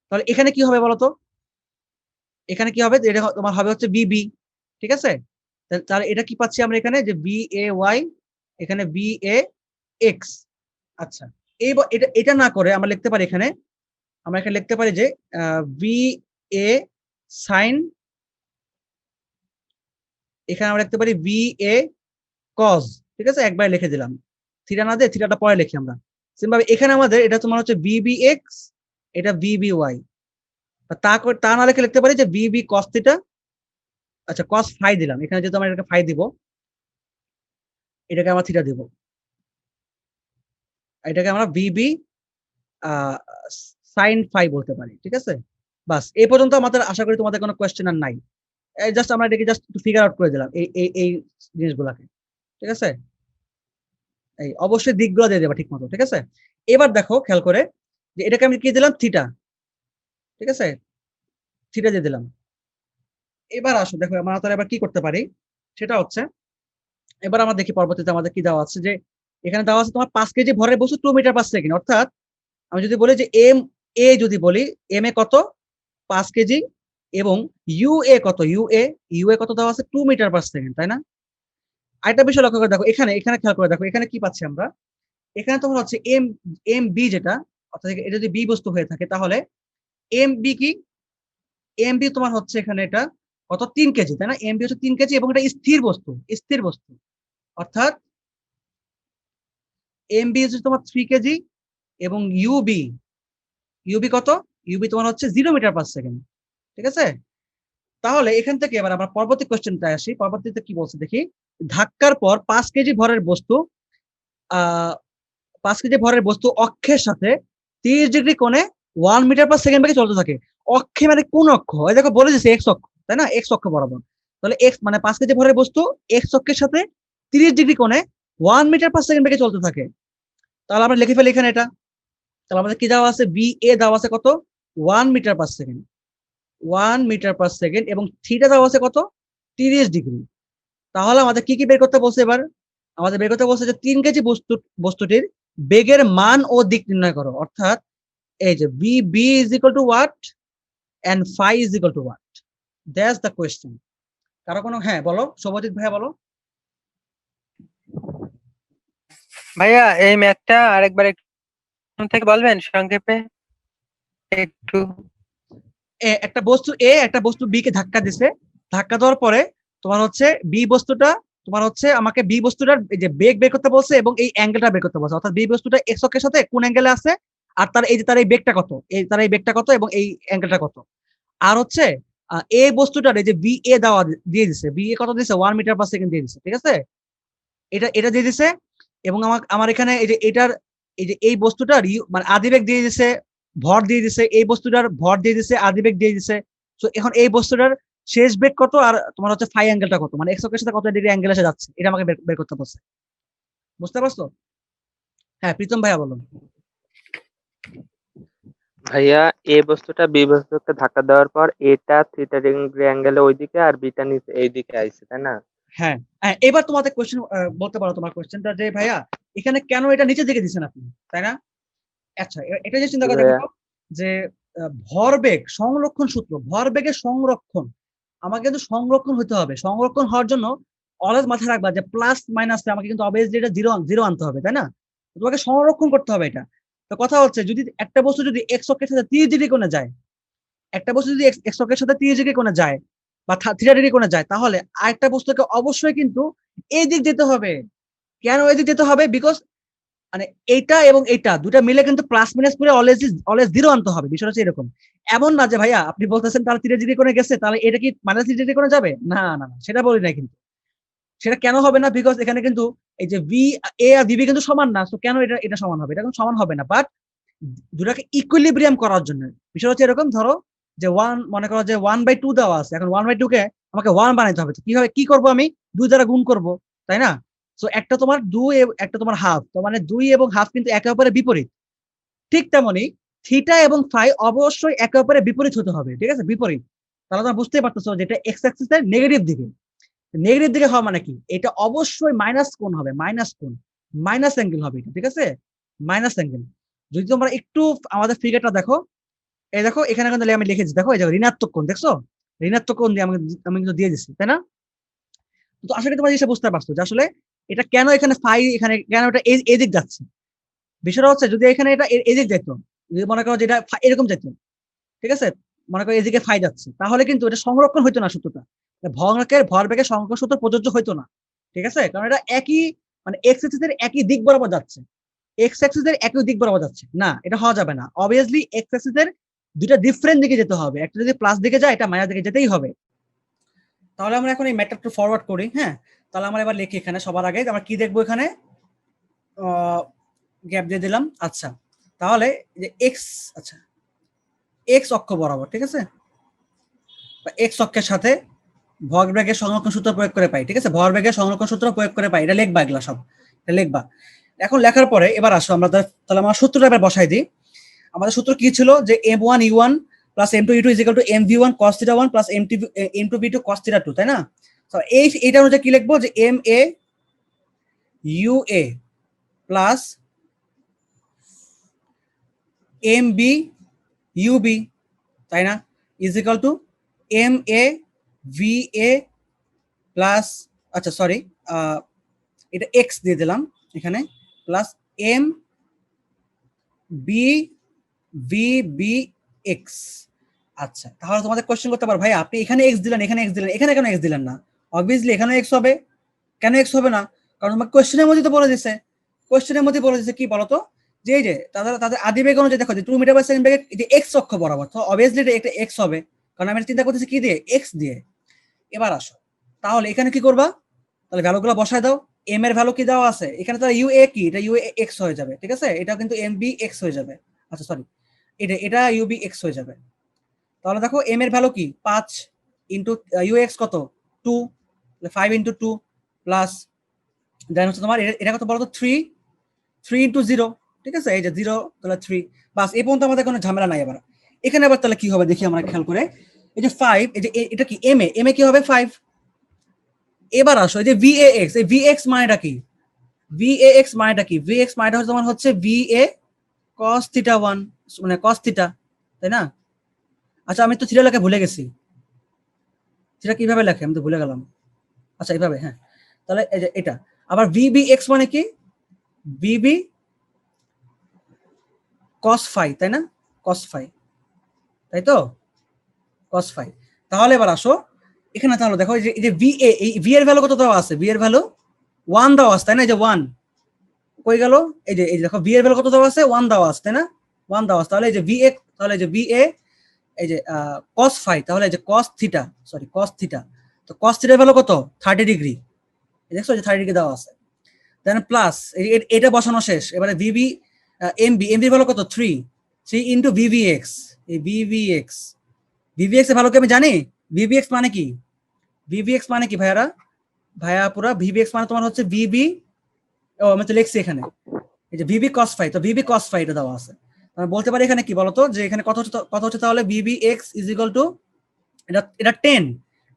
তাহলে এখানে কি হবে বলতো, এখানে কি হবে, এটা তোমার হবে হচ্ছে বিবি, ঠিক আছে। তাহলে এটা কি পাচ্ছি আমরা এখানে যে ভি এ ওয়াই, এখানে ভি এ এক্স। আচ্ছা এটা এটা না করে আমরা লিখতে পারি এখানে, আমরা এখানে লিখতে পারি যে ভি এ সাইন, এখানে আমরা লিখতে পারি ভি এ কজ, ঠিক আছে, একবার লিখে দিলাম, থিটা না দিয়ে থিটাটা পরে লিখি আমরা। সেম ভাবে এখানে আমাদের এটা তোমার হচ্ছে বিবি এক্স, এটা বিবি ওয়াই, তা না লিখে লিখতে পারি যে বিবি কস থিটা, আচ্ছা কস ফাই দিলাম, এখানে যেহেতু আমরা এটাকে ফাই দিব, এটাকে আমরা থিটা দিব, এটাকে আমরা বিবি সাইন ফাই বলতে পারি, ঠিক আছে। বাস এই পর্যন্ত আমাদের, আশা করি তোমাদের কোনো কোয়েশ্চেন আর নাই। জাস্ট আমরা এটাকে জাস্ট একটু ফিগার আউট করে দিলাম এই জিনিসগুলাকে, ঠিক আছে। এই অবশ্যই দিকগুলো দিয়ে দেবা ঠিক মতো, ঠিক আছে। এবার দেখো খেয়াল করে যে এটাকে আমি কি দিলাম, থিটা, ঠিক আছে, থিটা দিয়ে দিলাম। এবার আসো দেখো আমরা তাহলে এবার কি করতে পারি, সেটা হচ্ছে এবার আমরা দেখি পরবর্তীতে আমাদের কি দেওয়া আছে, যে এখানে দেওয়া আছে তোমার 5 কেজি ভরের বস্তু 2 মিটার পার সেকেন্ড, অর্থাৎ আমি যদি বলি যে এম এ, যদি বলি এম এ কত 5 কেজি এবং ইউ এ কত, ইউ এ কত দেওয়া আছে 2 মিটার পার সেকেন্ড, তাই না। আরেকটা বিষয় লক্ষ্য করে দেখো, এখানে এখানে খেয়াল করে দেখো এখানে কি পাচ্ছি আমরা, এখানে তোমার হচ্ছে এম এম বি যেটা, অর্থাৎ এটা যদি বি বস্তু হয়ে থাকে তাহলে এম বি কি, এম বি তোমার হচ্ছে এখানে এটা কত 3 কেজি, তাই না, এম বি হচ্ছে 3 কেজি এবং এটা স্থির বস্তু, অর্থাৎ এম বি হচ্ছে তোমার 3 কেজি এবং ইউবি কত, ইউবি তোমার হচ্ছে 0 মিটার পার সেকেন্ড, ঠিক আছে। তাহলে এখান থেকে এবার আমরা পরবর্তী কোশ্চেনটা আসি, পরবর্তীতে কি বলছে দেখি, ধাক্কার পর 5 কেজি ভরের বস্তু 5 কেজি ভরের বস্তু অক্ষের সাথে 30 ডিগ্রি কোণে 1 মিটার পার সেকেন্ড বেগে চলতে থাকে। অক্ষে মানে কোন অক্ষ, এই দেখো বলে দিচ্ছে এক্স অক্ষ, তাই না, এক্স অক্ষ বরাবর। তাহলে এক্স মানে 5 কেজি ভরের বস্তু এক্স অক্ষের সাথে 30 ডিগ্রি কোণে 1 মিটার পার সেকেন্ড বেগে চলতে থাকে। তাহলে আমরা লিখে ফেলি এখানে এটা, তাহলে আমাদের কি দেওয়া আছে, বি এ দেওয়া আছে কত 1 metre per second, 1 metre per second এবং থিটা দেওয়া আছে কত 30 ডিগ্রি। তাহলে আমাদের কি কি বের করতে বলছে, এবার আমাদের বের করতে বলছে যে 3 কেজি বস্তুটির বেগের মান ও দিক নির্ণয় করো, অর্থাৎ এই যে B B is equal to what and phi is equal to what, that's the question. কারো কোনো, হ্যাঁ বলো শুভজিৎ ভাইয়া বলো। ভাইয়া এই ম্যাথটা আরেকবার একটু থেকে বলবেন সংক্ষেপে একটু। একটা বস্তু এ একটা বস্তু বি কে ধাক্কা দিছে, ধাক্কা দেওয়ার পরে তোমার হচ্ছে বি বস্তুটা, তোমার হচ্ছে আমাকে বি বস্তুটার এই যে বেগ বের করতে বলছে এবং এই অ্যাঙ্গেলটা বের করতে বলছে, অর্থাৎ বি বস্তুটা এক্স অক্ষের সাথে কোন অ্যাঙ্গেলে আছে, আর তার এই যে তার এই বেগটা কত, এই বেগটা কত এবং এই অ্যাঙ্গেলটা কত। আর হচ্ছে এই বস্তুটার এই যে বি এ দেওয়া দিয়ে দিছে, বি এ কত দিছে 1 মিটার পার সেকেন্ড দিয়ে দিছে, ঠিক আছে, এটা এটা দিয়ে দিছে। এবং আমার এখানে এই যে এটার এই যে এই বস্তুটার মানে আদিবেগ দিয়ে দিছে, ভর দিয়ে দিছে, এই বস্তুটার ভর দিয়ে দিছে, আদিবেগ দিয়ে দিছে। তো এখন এই বস্তুটার শেষ বেগ কত আর তোমার হচ্ছে ফাই অ্যাঙ্গেলটা কত, মানে এক্স অক্ষের সাথে কত ডিগ্রি অ্যাঙ্গেল এসে যাচ্ছে, এটা আমাকে বের করতে বলছে। বুঝতে পারছো? হ্যাঁ প্রীতম ভাইয়া বলুন। ভাইয়া এ বস্তুটা বি বস্তুকে ধাক্কা দেওয়ার পর এটা থিটা ডিগ্রি অ্যাঙ্গেলে ওইদিকে আর বিটা নিচে এইদিকে আইছে, তাই না? হ্যাঁ হ্যাঁ, এবার তোমাদের কোশ্চেন বলতে পারো, তোমার কোশ্চেনটা যে ভাইয়া এখানে কেন এটা নিচের দিকে দিচ্ছেন আপনি, তাই না। আচ্ছা এটা যে চিন্তা জি করে ভাইয়া। দেখো যে ভরবেগ সংরক্ষণ সূত্র, ভরবেগের সংরক্ষণ, আমাকে কিন্তু সংরক্ষণ হতে হবে, সংরক্ষণ হওয়ার জন্য অলওয়েজ মাথায় রাখবা যে প্লাস মাইনাসে আমাকে কিন্তু অবভিয়াসলি এটা জিরো জিরো আনতে হবে, তাই না। তোমাকে সংরক্ষণ করতে হবে এটা। তো কথা হচ্ছে যদি একটা বস্তু যদি এক্স অক্ষের সাথে 30 ডিগ্রি কোণে যায়, একটা বস্তু যদি এক্স অক্ষের সাথে 30 ডিগ্রি কোণে যায়, বা থিটা ডিগ্রি কোণে যায়, তাহলে আরেকটা বস্তুকে অবশ্যই কিন্তু এই দিক যেতে হবে। কেন এই দিক যেতে হবে? বিকজ মানে এইটা এবং এইটা দুটা মিলে কিন্তু প্লাস মাইনাস করে অলওয়েজ জিরো আনতে হবে। বিষয়টা হচ্ছে এরকম। এমন না যে ভাইয়া আপনি বলতেছেন তাহলে 3 ডিগ্রি কোণে গেছে, তাহলে এটা কি মাইনাস 3 ডিগ্রি কোণে যাবে? না, না, না, সেটা বলি নাই কিন্তু। সেটা কেন হবে না? বিকজ এখানে কিন্তু এই যে ভি এ আর ভিবি কিন্তু সমান না। তো কেন এটা এটা সমান হবে? এটা কিন্তু সমান হবে না। বাট দুটাকে ইকুইলিব্রিয়াম করার জন্য বিষয় হচ্ছে এরকম, ধরো যে মনে করো যে 1/2 দেওয়া আছে, এখন 1/2 কে আমাকে 1 বানাইতে হবে। কি হবে, কি করব আমি? 2 দ্বারা গুণ করব, তাই না? সো একটা তোমার 2 একটা তোমার হাফ, তো মানে 2 এবং হাফ কিন্তু একে অপরের বিপরীত। ঠিক তেমনি থিটা এবং ফাই অবশ্যই একে অপরের বিপরীত হতে হবে, ঠিক আছে? বিপরীত। তাহলে তোমরা বুঝতেই পারতেছো যে এটা এক্স অ্যাক্সিস এর নেগেটিভ দিকে। নেগেটিভ দিকে হওয়া মানে কি? এটা অবশ্যই মাইনাস কোণ হবে, মাইনাস কোণ, মাইনাস অ্যাঙ্গেল হবে এটা, ঠিক আছে? Minus angle. যদি তোমরা একটু আমাদের ফিগারটা দেখো, এই দেখো এখানে কিন্তু আমি লিখেছি, দেখো এই যে ঋণাত্মক কোণ, দেখছো? ঋণাত্মক কোণ দিয়ে আমি আমি কিন্তু দিয়ে দিচ্ছি, তাই না? তো আশা করি তোমরা জিনিসটা বুঝতে পারছো যে আসলে এটা কেন এখানে ফাই, এখানে কেন এটা এদিক যাচ্ছে। বিষয়টা হচ্ছে যদি এখানে এটা এদিক যেত, যদি মনে করো যেটা এরকম যেত, ঠিক আছে, মনে করো এদিকে ফাই যাচ্ছে, তাহলে কিন্তু এটা সংরক্ষণ হইতো না সূত্রটা। ভরবেগের সংরক্ষণ সূত্র প্রযোজ্য হইতো না, ঠিক আছে? কারণ এটা একই মানে এক্স অ্যাক্সিস এর একই দিক বরাবর যাচ্ছে, এক্স অ্যাক্সিস এর একই দিক বরাবর যাচ্ছে না, এটা হওয়া যাবে না। অবভিয়াসলি এক্স অ্যাক্সিস এর দুইটা ডিফারেন্ট দিকে যেতে হবে, একটা যদি প্লাস দিকে যায় এটা মাইনাস দিকে যেতেই হবে। তাহলে আমরা এখন এই ম্যাথটা একটু ফরওয়ার্ড করি, হ্যাঁ? তাহলে আমরা এবার লিখি এখানে সবার আগে আমরা কি দেখবো, এখানে গ্যাপ দিয়ে দিলাম। আচ্ছা, তাহলে যে এক্স, আচ্ছা এক্স অক্ষ বরাবর, ঠিক আছে, এক্স অক্ষের সাথে ভরবেগের সংরক্ষণ সূত্র প্রয়োগ করে পাই, ঠিক আছে? ভরবেগের সংরক্ষণ সূত্র প্রয়োগ করে পাই, এটা লিখবা, এগুলা সব এটা লিখবা। এখন লেখার পরে এবার আসো আমরা তাহলে আমার সূত্রটা এবার বসাই দিই। আমাদের সূত্র কি ছিল? যে m1u1 plus m2u2 is equal two mv1 cos theta 1 plus m2v2 cos theta 2, তাই না? তো এইটা অনুযায়ী কি লিখবো? যে ma ua plus mb ub, তাই না, is equal to ma va plus, আচ্ছা সরি, এটা এক্স দিয়ে দিলাম এখানে, plus m b v b x. আচ্ছা, তাহলে তোমাদের কোশ্চেন করতে পারো, ভাই আপনি এখানে এক্স দিলেন, এখানে এক্স দিলেন, এখানে কেন এক্স দিলেন না? অবভিয়াসলি এখানে এক্স হবে। কেন এক্স হবে না? কারণ তোমার কোশ্চেনের মধ্যে তো বলে দিছে, কোশ্চেনের মধ্যে বলে দিছে কি বলতো, যে এই যে তাদের আদিবেগ অনুযায়ী দেখো যে 2 মিটার পার সেকেন্ড বেগে যে এক্স অক্ষ বরাবর, তো অবভিয়াসলি এটা এক্স হবে, কারণ আমি চিন্তা করতেছি কি দিয়ে, এক্স দিয়ে। এবার আসো, তাহলে এখানে কি করবা? তাহলে ভ্যালুগুলো বসায় দাও। এম এর ভ্যালু কি দেওয়া আছে এখানে? তাহলে ইউ এ কি, এটা ইউ এক্স হয়ে যাবে, ঠিক আছে? এটা কিন্তু এম বি এক্স হয়ে যাবে। আচ্ছা সরি, এটা ইউ বি এক্স হয়ে যাবে। তাহলে দেখো এম এর ভ্যালু কি 5 ইন্টু ইউ এক্স কত 2, 5 ইন্টু 2 প্লাস দেন হচ্ছে তোমার এটা কত বলো তো 3 ইন্টু 0, ঠিক আছে? এই যে 0, তাহলে 3, বাস এই পর্যন্ত আমাদের কোনো ঝামেলা নাই। এবার এখানে আবার তাহলে কি হবে দেখি আমরা খেয়াল করে। এই যে 5, এই যে এটা কি এম এ কি হবে 5। এবার আসো এই যে VAX, এই VX মানেটা কি? VAX মানেটা কি? VX মানেটা হচ্ছে তোমার হচ্ছে VA cos থিটা 1, মানে cos থিটা, তাই না? আচ্ছা আমি তো থিটা লেখা ভুলে গেছি, থিটা কিভাবে লেখে আমি তো ভুলে গেলাম। আচ্ছা এইভাবে, হ্যাঁ। তাহলে এই যে এটা আবার VBX মানে কি? VB cos phi, তাই না? cos phi, তাই তো? cos phi। তাহলে এবার আসো এখানে, তাহলে দেখো এই যে VA, এই V এর ভ্যালু কত দেওয়া আছে? V এর ভ্যালু 1 দেওয়া আছে, তাই না? এই যে 1 কই গেল? এই যে দেখো ভি এর ভ্যালু কত দেওয়া আছে? 1 দেওয়া আছে, তাই না? 1 দেওয়া আছে। তাহলে এই যে VA, তাহলে এই যে VA এই যে cos phi, তাহলে এই যে cos theta, sorry cos theta, তো cos থিটার ভ্যালু কত? 30 ডিগ্রি। দেখছো যে 30 ডিগ্রি দেওয়া আছে। দেন প্লাস এটা বসানো শেষ। এবারে VB MB এর ভ্যালু কত? 3 ইনটু VBX, এই VBX এর ভ্যালু কি আমি জানি? VBX মানে কি? VBX মানে কি ভাইয়া পুরা VBX মানে তোমার হচ্ছে VB, ও আমি তো লিখছি এখানে এই যে ভিবি cos phi, তো ভিবি cos phi এটা দেওয়া আছে। আমি বলতে পারি এখানে কি বলতো, যে এখানে কত হচ্ছে তাহলে VB x is equal two এটা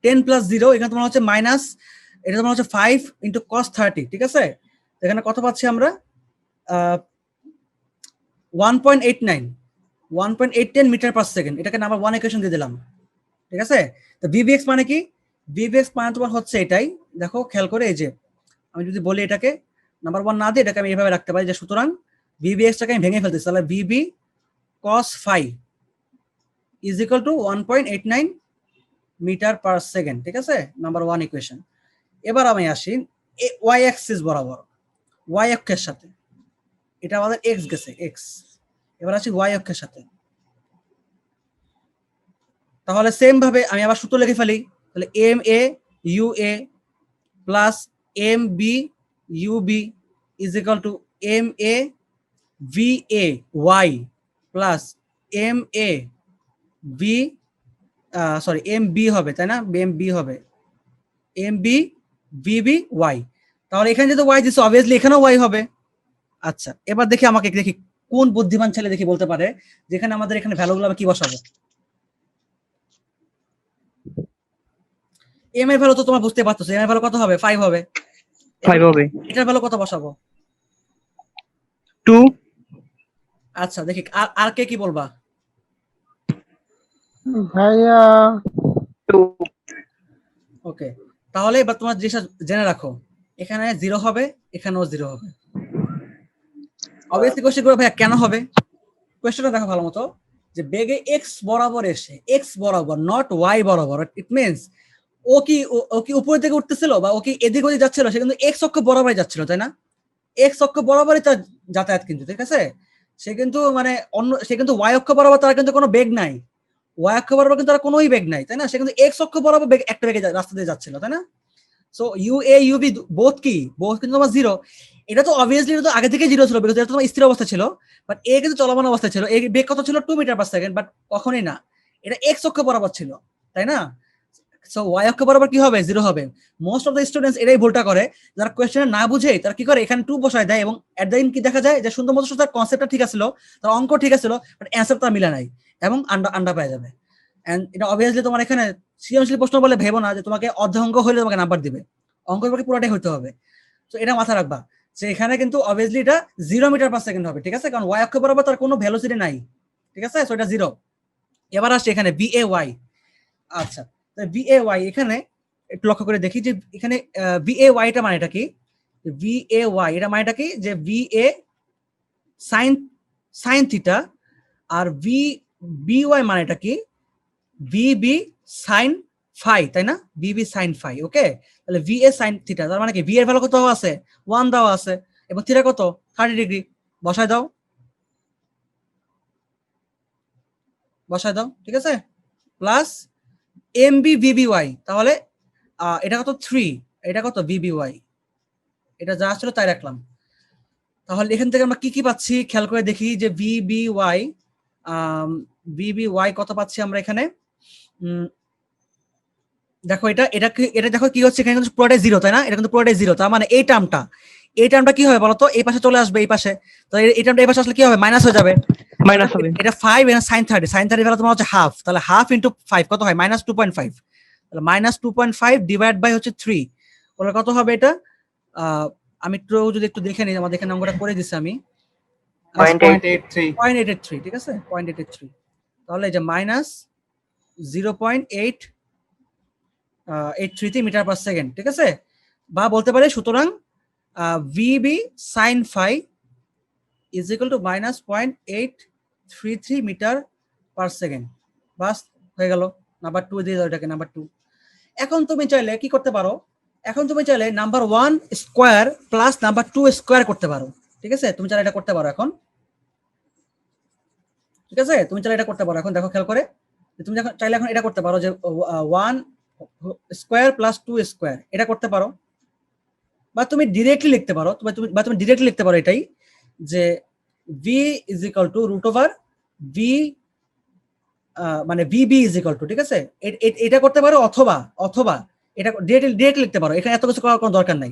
10 প্লাস 0, এখানে তোমার হচ্ছে মাইনাস, এটা তোমার হচ্ছে 5 ইন্টু cos 30, ঠিক আছে? এখানে কত পাচ্ছি আমরা? 1.10 মিটার পার সেকেন্ড, এটাকে নাম্বার 1 ইকুয়েশন দিয়ে দিলাম, ঠিক আছে? তো ভিবিএক্স মানে কি? ভিবিএক্স মানে তোমার হচ্ছে এটাই, দেখো খেয়াল করে, এই যে আমি যদি বলি এটাকে নাম্বার 1 না দিয়ে এটাকে আমি এইভাবে রাখতে পারি, যে সুতরাং ভিবিএক্সটাকে আমি ভেঙে ফেলতেছি, তাহলে v b cos phi is equal to 1.89 metre per second, ঠিক আছে, নাম্বার 1 ইকুয়েশন। এবার আমি আসি ওয়াই অ্যাক্সিস বরাবর, ওয়াই অক্ষের সাথে, এটা আমাদের এক্স গেছে, এক্স। এবার আসি ওয়াই অক্ষের সাথে, তাহলে সেম ভাবে আমি আবার সূত্র লিখে ফেলি, তাহলে m a u a plus m b u b is equal to m a v a y plus m a b, sorry m b হবে, তাই না, এম বি হবে m b v b y. তাহলে এখানে যেহেতু Y দিচ্ছে obviously এখানেও Y হবে। আচ্ছা, এবার দেখি আমাকে দেখি কোন বুদ্ধিমান ছেলে দেখি বলতে পারে যেখানে আমাদের এখানে ভ্যালুগুলো আমি কি বসাবো। এম এর ভ্যালু তো তোমার বুঝতে পারছো, এম এর ভ্যালু কত হবে, 5 হবে। 5 হবে। এটার ভ্যালু কত বসাবো? 2। আচ্ছা দেখি আর আর কে কি বলবা? ভাইয়া 2। ওকে, তাহলে এবার তোমার জিনিসটা জেনে রাখো, এখানে 0 হবে, এখানেও 0 হবে। অবভিয়াসলি কোশ্চেন করবে ভাইয়া কেন হবে, কোশ্চেনটা দেখো ভালো মতো, যে বেগে এক্স বরাবর এসে, এক্স বরাবর নট ওয়াই বরাবর, ইট মিনস ও কি উপরের দিকে উঠতেছিল বা ও কি এদিক ওদিক যাচ্ছিল, সে কিন্তু এক্স অক্ষ বরাবরই যাচ্ছিল, তাই না, এক্স অক্ষ বরাবরই তার যাতায়াত কিন্তু, ঠিক আছে, সে কিন্তু মানে অন্য, সে কিন্তু ওয়াই অক্ষ বরাবর তার কিন্তু কোনো বেগ নাই, ওয়াই অক্ষ বরাবর কিন্তু তার কোনোই বেগ নাই, তাই না, সে কিন্তু এক্স অক্ষ বরাবর বেগ একটা বেগে রাস্তা দিয়ে যাচ্ছিল, তাই না। So u a u b both কি, বোথ কিন্তু তোমার 0। এটা তো অবভিয়াসলি এটা তো আগে থেকে 0 ছিল, বিকজ এটা তোমার স্থির অবস্থা ছিল, বাট এ কিন্তু চলমান অবস্থা ছিল, এর বেগ কত ছিল 2 মিটার পার সেকেন্ড, বাট কখনোই না, এটা এক্স অক্ষ বরাবর ছিল, তাই না। সো ওয়াই অক্ষ বরাবর কি হবে, 0 হবে। মোস্ট অফ দ্য স্টুডেন্টস এটাই ভুলটা করে, যারা কোয়েশ্চেনে না বুঝে তারা কি করে এখানে 2 বসায় দেয়, এবং এট দ্য এন্ড কি দেখা যায় যে সুন্দর মতো তার কনসেপ্টটা ঠিক আছিল, তার অঙ্ক ঠিক আছিল, বাট অ্যান্সার তার মিলে নাই এবং আন্ডা আন্ডা পেয়ে যাবে। এন্ড এটা অবভিয়াসলি তোমার এখানে সৃজনশীল প্রশ্ন বলে ভেবো না যে তোমাকে অর্ধ অঙ্ক হলে তোমাকে নাম্বার দিবে, অঙ্ক তোমাকে পুরোটাই হতে হবে। তো এটা মাথায় রাখবা যে এখানে কিন্তু অবভিয়াসলি এটা 0 মিটার পার সেকেন্ড হবে, ঠিক আছে, কারণ ওয়াই অক্ষ বরাবর তার কোনো ভেলোসিটি নাই, ঠিক আছে, সো এটা 0। এবার আসছে এখানে বি এ ওয়াই। আচ্ছা, ভি এ ওয়াই এখানে একটু লক্ষ্য করে দেখি যে এখানে ভি এ ওয়াই এটা মানেটা কি, ভি এ ওয়াই এটা মানেটা কি, যে v a sine sine theta, আর ভি বি ওয়াই মানেটা কি, ভি বি সাইন ফাই, তাই না, v b sine phi. Okay, তাহলে ভি এ সাইন থিটা তার মানে কি, ভি এর ভ্যালু কত আছে, 1 দেওয়া আছে, এবং থিটা কত 30 ডিগ্রি, বসায় দাও, বসায় দাও, ঠিক আছে, plus m b v b y, তাহলে এটা কত 3, এটা কত ভিবি ওয়াই, এটা যা ছিল তাই রাখলাম। তাহলে এখান থেকে আমরা কি কি পাচ্ছি খেয়াল করে দেখি, যে ভিবি ওয়াই, ভিবি ওয়াই কত পাচ্ছি আমরা এখানে, দেখো এটা এটা এটা দেখো কি হচ্ছে, এখানে কিন্তু পুরোটাই 0, তাই না, এটা কিন্তু পুরোটাই 0, তার মানে এই টার্মটা কি হবে বলতো, এই পাশে চলে আসবে, এই পাশে, তো এই টার্মটা এই পাশে আসলে কি হবে, মাইনাস হয়ে যাবে, মাইনাস হবে। এটা 5 এর sin 30, sin 30 ভ্যালু তোমার হচ্ছে হাফ, তাহলে হাফ ইনটু 5 কত হয়, -2.5, তাহলে -2.5 ডিভাইড বাই হচ্ছে 3, তাহলে কত হবে এটা, আমি যদি একটু দেখে নিই, আমাদের এখানে অঙ্কটা করে দিছি আমি, 0.83 0.883, ঠিক আছে, 0.883, তাহলে এই যে -0.833 মিটার পার সেকেন্ড, ঠিক আছে, বা বলতে পারি সুতরাং v b sine phi is equal to -0.833 metre per second. বাস হয়ে গেল, নাম্বার 2 দিয়ে দাও এটাকে, নাম্বার 2। এখন তুমি চাইলে কি করতে পারো, এখন তুমি চাইলে number 1 square plus number 2 square করতে পারো, ঠিক আছে, তুমি চাইলে এটা করতে পারো এখন, ঠিক আছে, তুমি চাইলে এটা করতে পারো এখন, দেখো খেয়াল করে, তুমি যখন চাইলে এখন এটা করতে পারো যে 1 স্কোয়ার প্লাস 2 স্কোয়ার, এটা করতে পারো, বা তুমি ডিরেক্টলি লিখতে পারো, তুমি ডিরেক্টলি লিখতে পারো এটাই, যে v is equal to root over v, মানে ভিবি ইজ ইকাল টু, ঠিক আছে, এটা করতে পারো, অথবা অথবা এটা ডিরেক্টলি লিখতে পারো, এখানে এত কিছু করার কোনো দরকার নাই,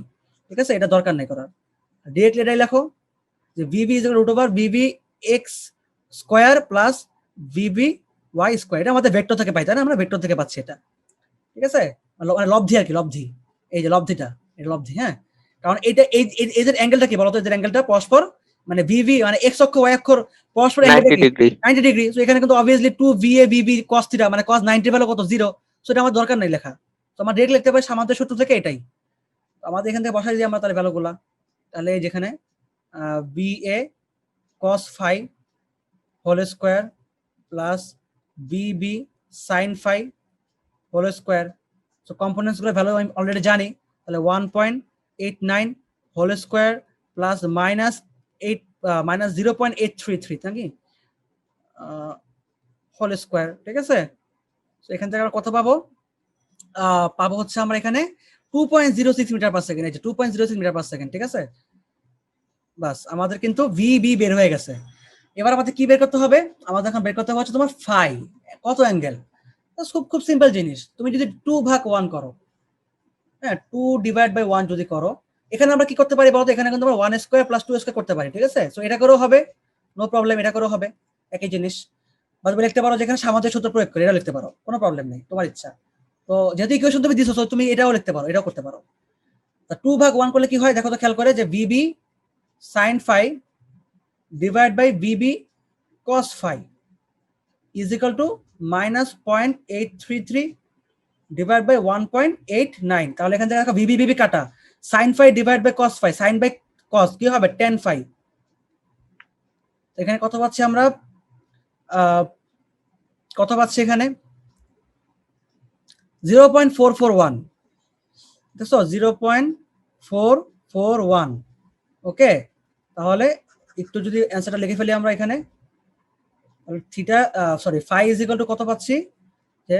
ঠিক আছে, এটা দরকার নাই করার, ডিরেক্টলি এটাই লেখো, যে v b is equal root over v b x square plus v b y square, এটা আমাদের ভেক্টর থেকে পাই, তাই না, আমরা ভেক্টর থেকে পাচ্ছি এটা, ঠিক আছে, মানে লব্ধি আর কি, লব্ধি, এই যে লব্ধিটা, এটা লব্ধি, হ্যাঁ, কারণ এটা এদের অ্যাঙ্গেলটা কি বলতো, এদের অ্যাঙ্গেলটা পরস্পর, মানে ভিভি মানে এক্স অক্ষ ওয়াই অক্ষর পরস্পর অ্যাঙ্গেলটা 90 কি ডিগ্রি 90 ডিগ্রি, সো এখানে কিন্তু obviously 2 v a v b cos theta মানে cos 90 ভ্যালু কত 0, সো এটা আমার দরকার নাই লেখা, তো আমরা ডিরেক্ট লিখতে পারি সামান্য সূত্র থেকে এটাই, তো আমাদের এখান থেকে বসাই দিই আমরা তাহলে ভ্যালুগুলা, তাহলে যেখানে v a cos phi whole square plus v b sin phi whole square. So components গুলো ভ্যালু আমি অলরেডি জানি, তাহলে 1.89 হোল স্কোয়ার প্লাস মাইনাস 0.833 নাকি হোল স্কোয়ার, ঠিক আছে। তো এখান থেকে আমরা কত পাবো? পাবো হচ্ছে আমরা এখানে 2.06 মিটার পার সেকেন্ড, এই যে 2.06 মিটার পার সেকেন্ড, ঠিক আছে। বাস আমাদের কিন্তু ভিবি বের হয়ে গেছে। এবার আমাদের কি বের করতে হবে? আমাদের এখন বের করতে হবে হচ্ছে তোমার ফাই, কত অ্যাঙ্গেল। খুব খুব সিম্পল জিনিস, তুমি যদি 2/1 করো, হ্যাঁ 2/1 যদি করো, এখানে আমরা কি করতে পারি বলতো? এখানে কিন্তু আমরা 1 স্কোয়ার প্লাস 2 স্কোয়ার করতে পারি, ঠিক আছে। সো এটা করেও হবে, নো প্রবলেম, এটা করেও হবে, একই জিনিস। বা তুমি লিখতে পারো যেখানে সামাজিক সূত্র প্রয়োগ করে, এটা লিখতে পারো, কোনো প্রবলেম নেই, তোমার ইচ্ছা। তো যেহেতু ইকুয়েশন তুমি দিছো, তুমি এটাও লিখতে পারো, এটাও করতে পারো। তা 2/1 করলে কি হয় দেখো তো, খেয়াল করে যে v b sine phi divide by v b cos phi is equal to -0.833 divide by 1.89। তাহলে এখান থেকে ভিবি ভিবি কাটা, sin phi divide by cos phi, sin by cos কি হবে tan phi। এখানে কত পাচ্ছি আমরা? কত পাচ্ছি এখানে? 0.441, দেখছো 0.441। ওকে, তাহলে একটু যদি অ্যান্সারটা লিখে ফেলি আমরা এখানে, theta sorry phi is equal to কত পাচ্ছি, যে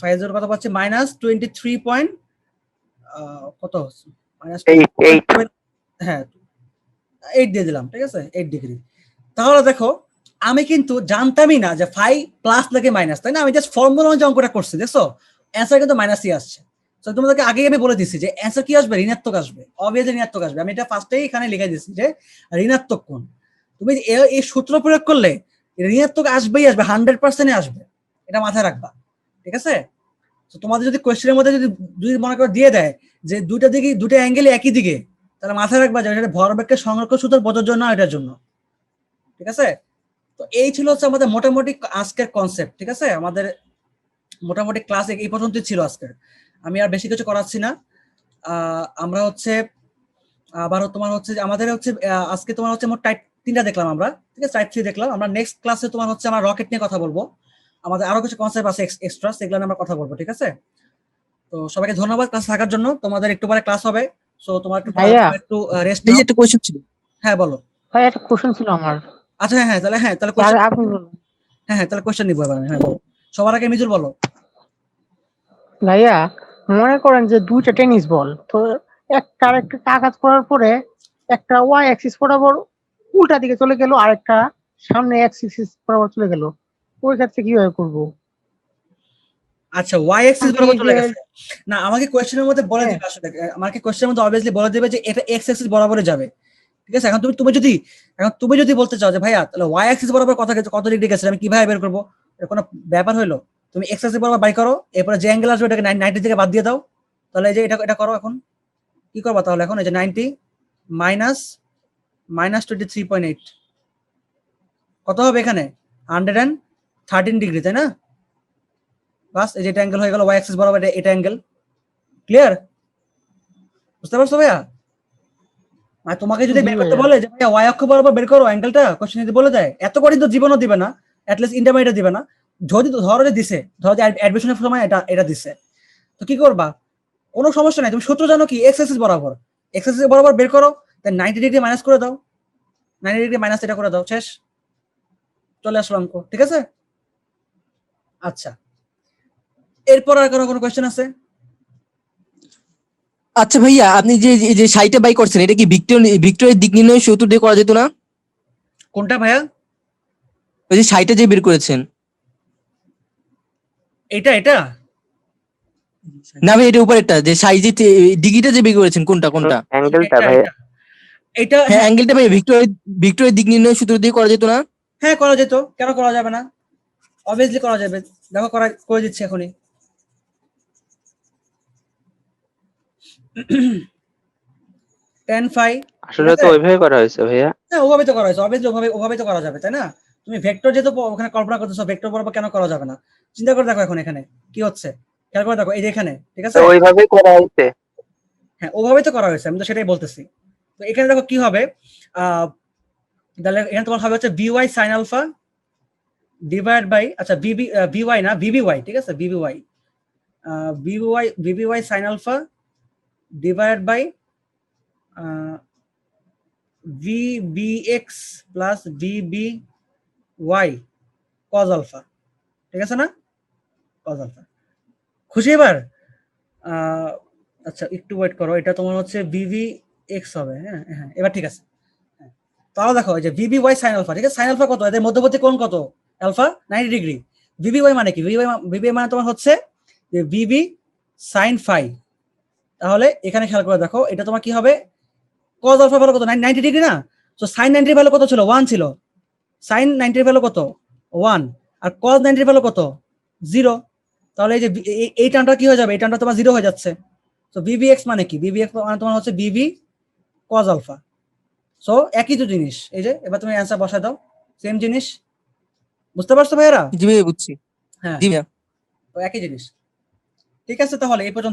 ফাই ইজ কত পাচ্ছি -23 পয়েন্ট কত হচ্ছে হ্যাঁ 8 দিয়ে দিলাম, ঠিক আছে, 8 ডিগ্রি। তাহলে দেখো আমি কিন্তু জানতামই না যে ফাই প্লাস লাগে মাইনাস, তাই না? আমি জাস্ট ফর্মুলা অনুযায়ী অঙ্কটা করছি, দেখছো অ্যান্সার কিন্তু মাইনাসই আসছে। তো তোমাদেরকে আগেই আমি বলে দিচ্ছি যে অ্যান্সার কি আসবে, ঋণাত্মক আসবে, অবভিয়াসলি ঋণাত্মক আসবে। আমি এটা ফার্স্টেই এখানে লিখে দিচ্ছি যে ঋণাত্মক কোণ। তুমি এই সূত্র প্রয়োগ করলে ঋণাত্মক আসবেই আসবে, 100% আসবে, এটা মাথায় রাখবা, ঠিক আছে। তো তোমাদের যদি কোয়েশ্চেনের মধ্যে যদি মনে করো দিয়ে দেয় যে দুইটা দিকে দুটো অ্যাঙ্গেল একই দিকে, তাহলে মাথায় রাখবা যে এটা ভরবেগকে সংরক্ষণ সূত্র প্রযোজ্য না এটার জন্য, ঠিক আছে। তো এই ছিল হচ্ছে আমাদের মোটামুটি আজকের কনসেপ্ট, ঠিক আছে। আমাদের মোটামুটি ক্লাস এই পর্যন্তই ছিল আজকের, আমি আর বেশি কিছু করাচ্ছি না। আমরা হচ্ছে আবার তোমার হচ্ছে আমাদের হচ্ছে আজকে তোমার হচ্ছে মোট টাইপ 3টা দেখলাম আমরা, ঠিক আছে, টাইপ 3 দেখলাম আমরা। নেক্সট ক্লাসে তোমার হচ্ছে আমরা রকেট নিয়ে কথা বলবো, আমাদের আরো কিছু কনসেপ্ট আছে এক্সট্রা, সেগুলো নিয়ে আমরা কথা বলবো, ঠিক আছে। তো সবাইকে ধন্যবাদ ক্লাস থাকার জন্য, তোমাদের একটু পরে ক্লাস হবে, সো তোমার একটু রেস্ট নাও। একটা কোশ্চেন ছিল হ্যাঁ বলো। ভাই, একটা কোশ্চেন ছিল আমার। আচ্ছা হ্যাঁ তাহলে আর আপনি বলুন। হ্যাঁ তাহলে কোশ্চেন নিবো এবার আমি, হ্যাঁ বলো। সবার আগে মিজুর বলো। ভাইয়া, মনে করেন যে দুইটা টেনিস বল, তো একটা আঘাত করার পরে একটা ওয়াই অ্যাক্সিস বরাবর উল্টা দিকে চলে গেল, আর একটা সামনে অ্যাক্সিস বরাবর চলে গেল, ওই ক্ষেত্রে কিভাবে করব? আচ্ছা ওয়াই অ্যাক্সিস বরাবর চলে গেছে না, আমাকে কোশ্চেনের মধ্যে বলে দিবে, আসলে আমাকে কোশ্চেনের মধ্যে অবভিয়াসলি বলে দিবে যে এটা এক্স অ্যাক্সিস বরাবরে যাবে, ঠিক আছে। এখন তুমি যদি বলতে চাও যে ভাইয়া তাহলে ওয়াই অ্যাক্সিস বরাবর কত ডিগ্রি গেছে, আমি কিভাবে বের করবো? এটা কোনো ব্যাপার হইলো? তুমি এক্স অ্যাক্সিস বরাবর বাই করো, এরপরে যে অ্যাঙ্গেল আসবে এটাকে 90 থেকে বাদ দিয়ে দাও, তাহলে এই যে এটা করো। এখন কি করবা তাহলে? এখন এই যে 90 মাইনাস -23.8 কত হবে এখানে? 113 ডিগ্রি, তাই না? বাস এই যে এটা অ্যাঙ্গেল হয়ে গেল ওয়াই অ্যাক্সিস বরাবর, এটা অ্যাঙ্গেল। ক্লিয়ার? বুঝতে পারছো ভাইয়া? আর তোমাকে যদি বের করতে বলে যে ভাইয়া ওয়াই অক্ষ বরাবর বের করো অ্যাঙ্গেলটা, কোশ্চেন যদি বলে দেয়, এত কঠিন তো জীবনও দিবে না, অ্যাট লিস্ট ইন্টারমিডিয়েট দিবে না। যদি ধরো যে দিছে, ধরো যে অ্যাডমিশনের সময় এটা দিছে, তো কি করবা? কোনো সমস্যা নাই, তুমি সূত্র জানো কি, এক্স অ্যাক্সিস বরাবর, এক্স অ্যাক্সিস বরাবর বের করো, দেন 90 ডিগ্রি মাইনাস করে দাও, 90 ডিগ্রি মাইনাস এটা করে দাও, শেষ, চলে আসলো অঙ্ক, ঠিক আছে। আচ্ছা এরপর আর কোনো কোয়েশ্চেন আছে? আচ্ছা ভাইয়া, আপনি যে সাইটে বাই করছেন, এটা কি ভিক্টোরিয়ার দিক নির্ণয় সূত্র দিয়ে করা যেত না? কোনটা ভাইয়া? ওই যে সাইটে যে বের করেছেন। এটা না ভাই, এটা উপরেরটা, যে সাইজে ডিগ্রিটা যে বের করেছেন, কোনটা অ্যাঙ্গেলটা ভাই, এটা হ্যাঁ অ্যাঙ্গেলটা ভাই ভিক্টোরিয়ার দিক নির্ণয় সূত্র দিয়ে করা যেত না? হ্যাঁ করা যেত, কেন করা যাবে না? অবভিয়াসলি করা যাবে, দেখো করে দিচ্ছি এখনই। tan phi আসলে তো ওইভাবে করা হয়েছে ভাইয়া। হ্যাঁ ওভাবে তো করা হয়েছে, অবভিয়াসলি ওভাবে তো করা যাবে, তাই না? তুমি ভেক্টর যেহেতু ওখানে কল্পনা করতেছো, ভেক্টর বরাবর কেন করা যাবে না? চিন্তা করে দেখো এখন এখানে কি হচ্ছে, খেয়াল করে দেখো এই যে এখানে, ঠিক আছে, তো ওইভাবেই করা হয়েছে। হ্যাঁ ওভাবে তো করা হয়েছে, আমি তো সেটাই বলতেছি। তো এখানে দেখো কি হবে, তাহলে এখানে তোমার হবে হচ্ছে vy sin alpha divide by, আচ্ছা vy না vby, ঠিক আছে, vby v v y sine alpha divide by v b x plus v b y cos alpha. ঠিক আছে না? Cos alpha. খুশি এবার? আচ্ছা একটু ওয়েট করো, এটা তোমার হচ্ছে ভিভিএক্স হবে। হ্যাঁ হ্যাঁ, এবার ঠিক আছে। তাহলে দেখো এই যে ভিভিওয়াই সাইন আলফা, ঠিক আছে? সাইন আলফা কত? এদের মধ্যবর্তী কোণ কত? Alpha 90 degree. ভিভিওয়াই মানে কি? ভিভিওয়াই মানে তোমার হচ্ছে যে ভিভি সাইন ফাই। তাহলে এখানে খেয়াল করে দেখো, এটা তোমার কি হবে? কজ আলফা ভ্যালু কত? 90 ডিগ্রি না? তো সাইন 90 ভ্যালু কত ছিল? 1 ছিল। সাইন 90 ভ্যালু কত? 1। আর কজ 90 ভ্যালু কত? 0। তাহলে এই যে এই টার্মটা কি হয়ে যাবে? এই টার্মটা তোমার 0 হয়ে যাচ্ছে। তো ভিভিএক্স মানে কি? ভিভিএক্স মানে তোমার হচ্ছে ভিভি কজ আলফা। সো একই তো জিনিস। এই যে এবার তুমি অ্যান্সার বসায় দাও, সেম জিনিস। বুঝতে পারছো ভাইয়েরা? জি ভাইয়া বুঝছি। হ্যাঁ, জি ভাইয়া। তো একই জিনিস। ঠিক আছে, তাহলে এই পর্যন্ত।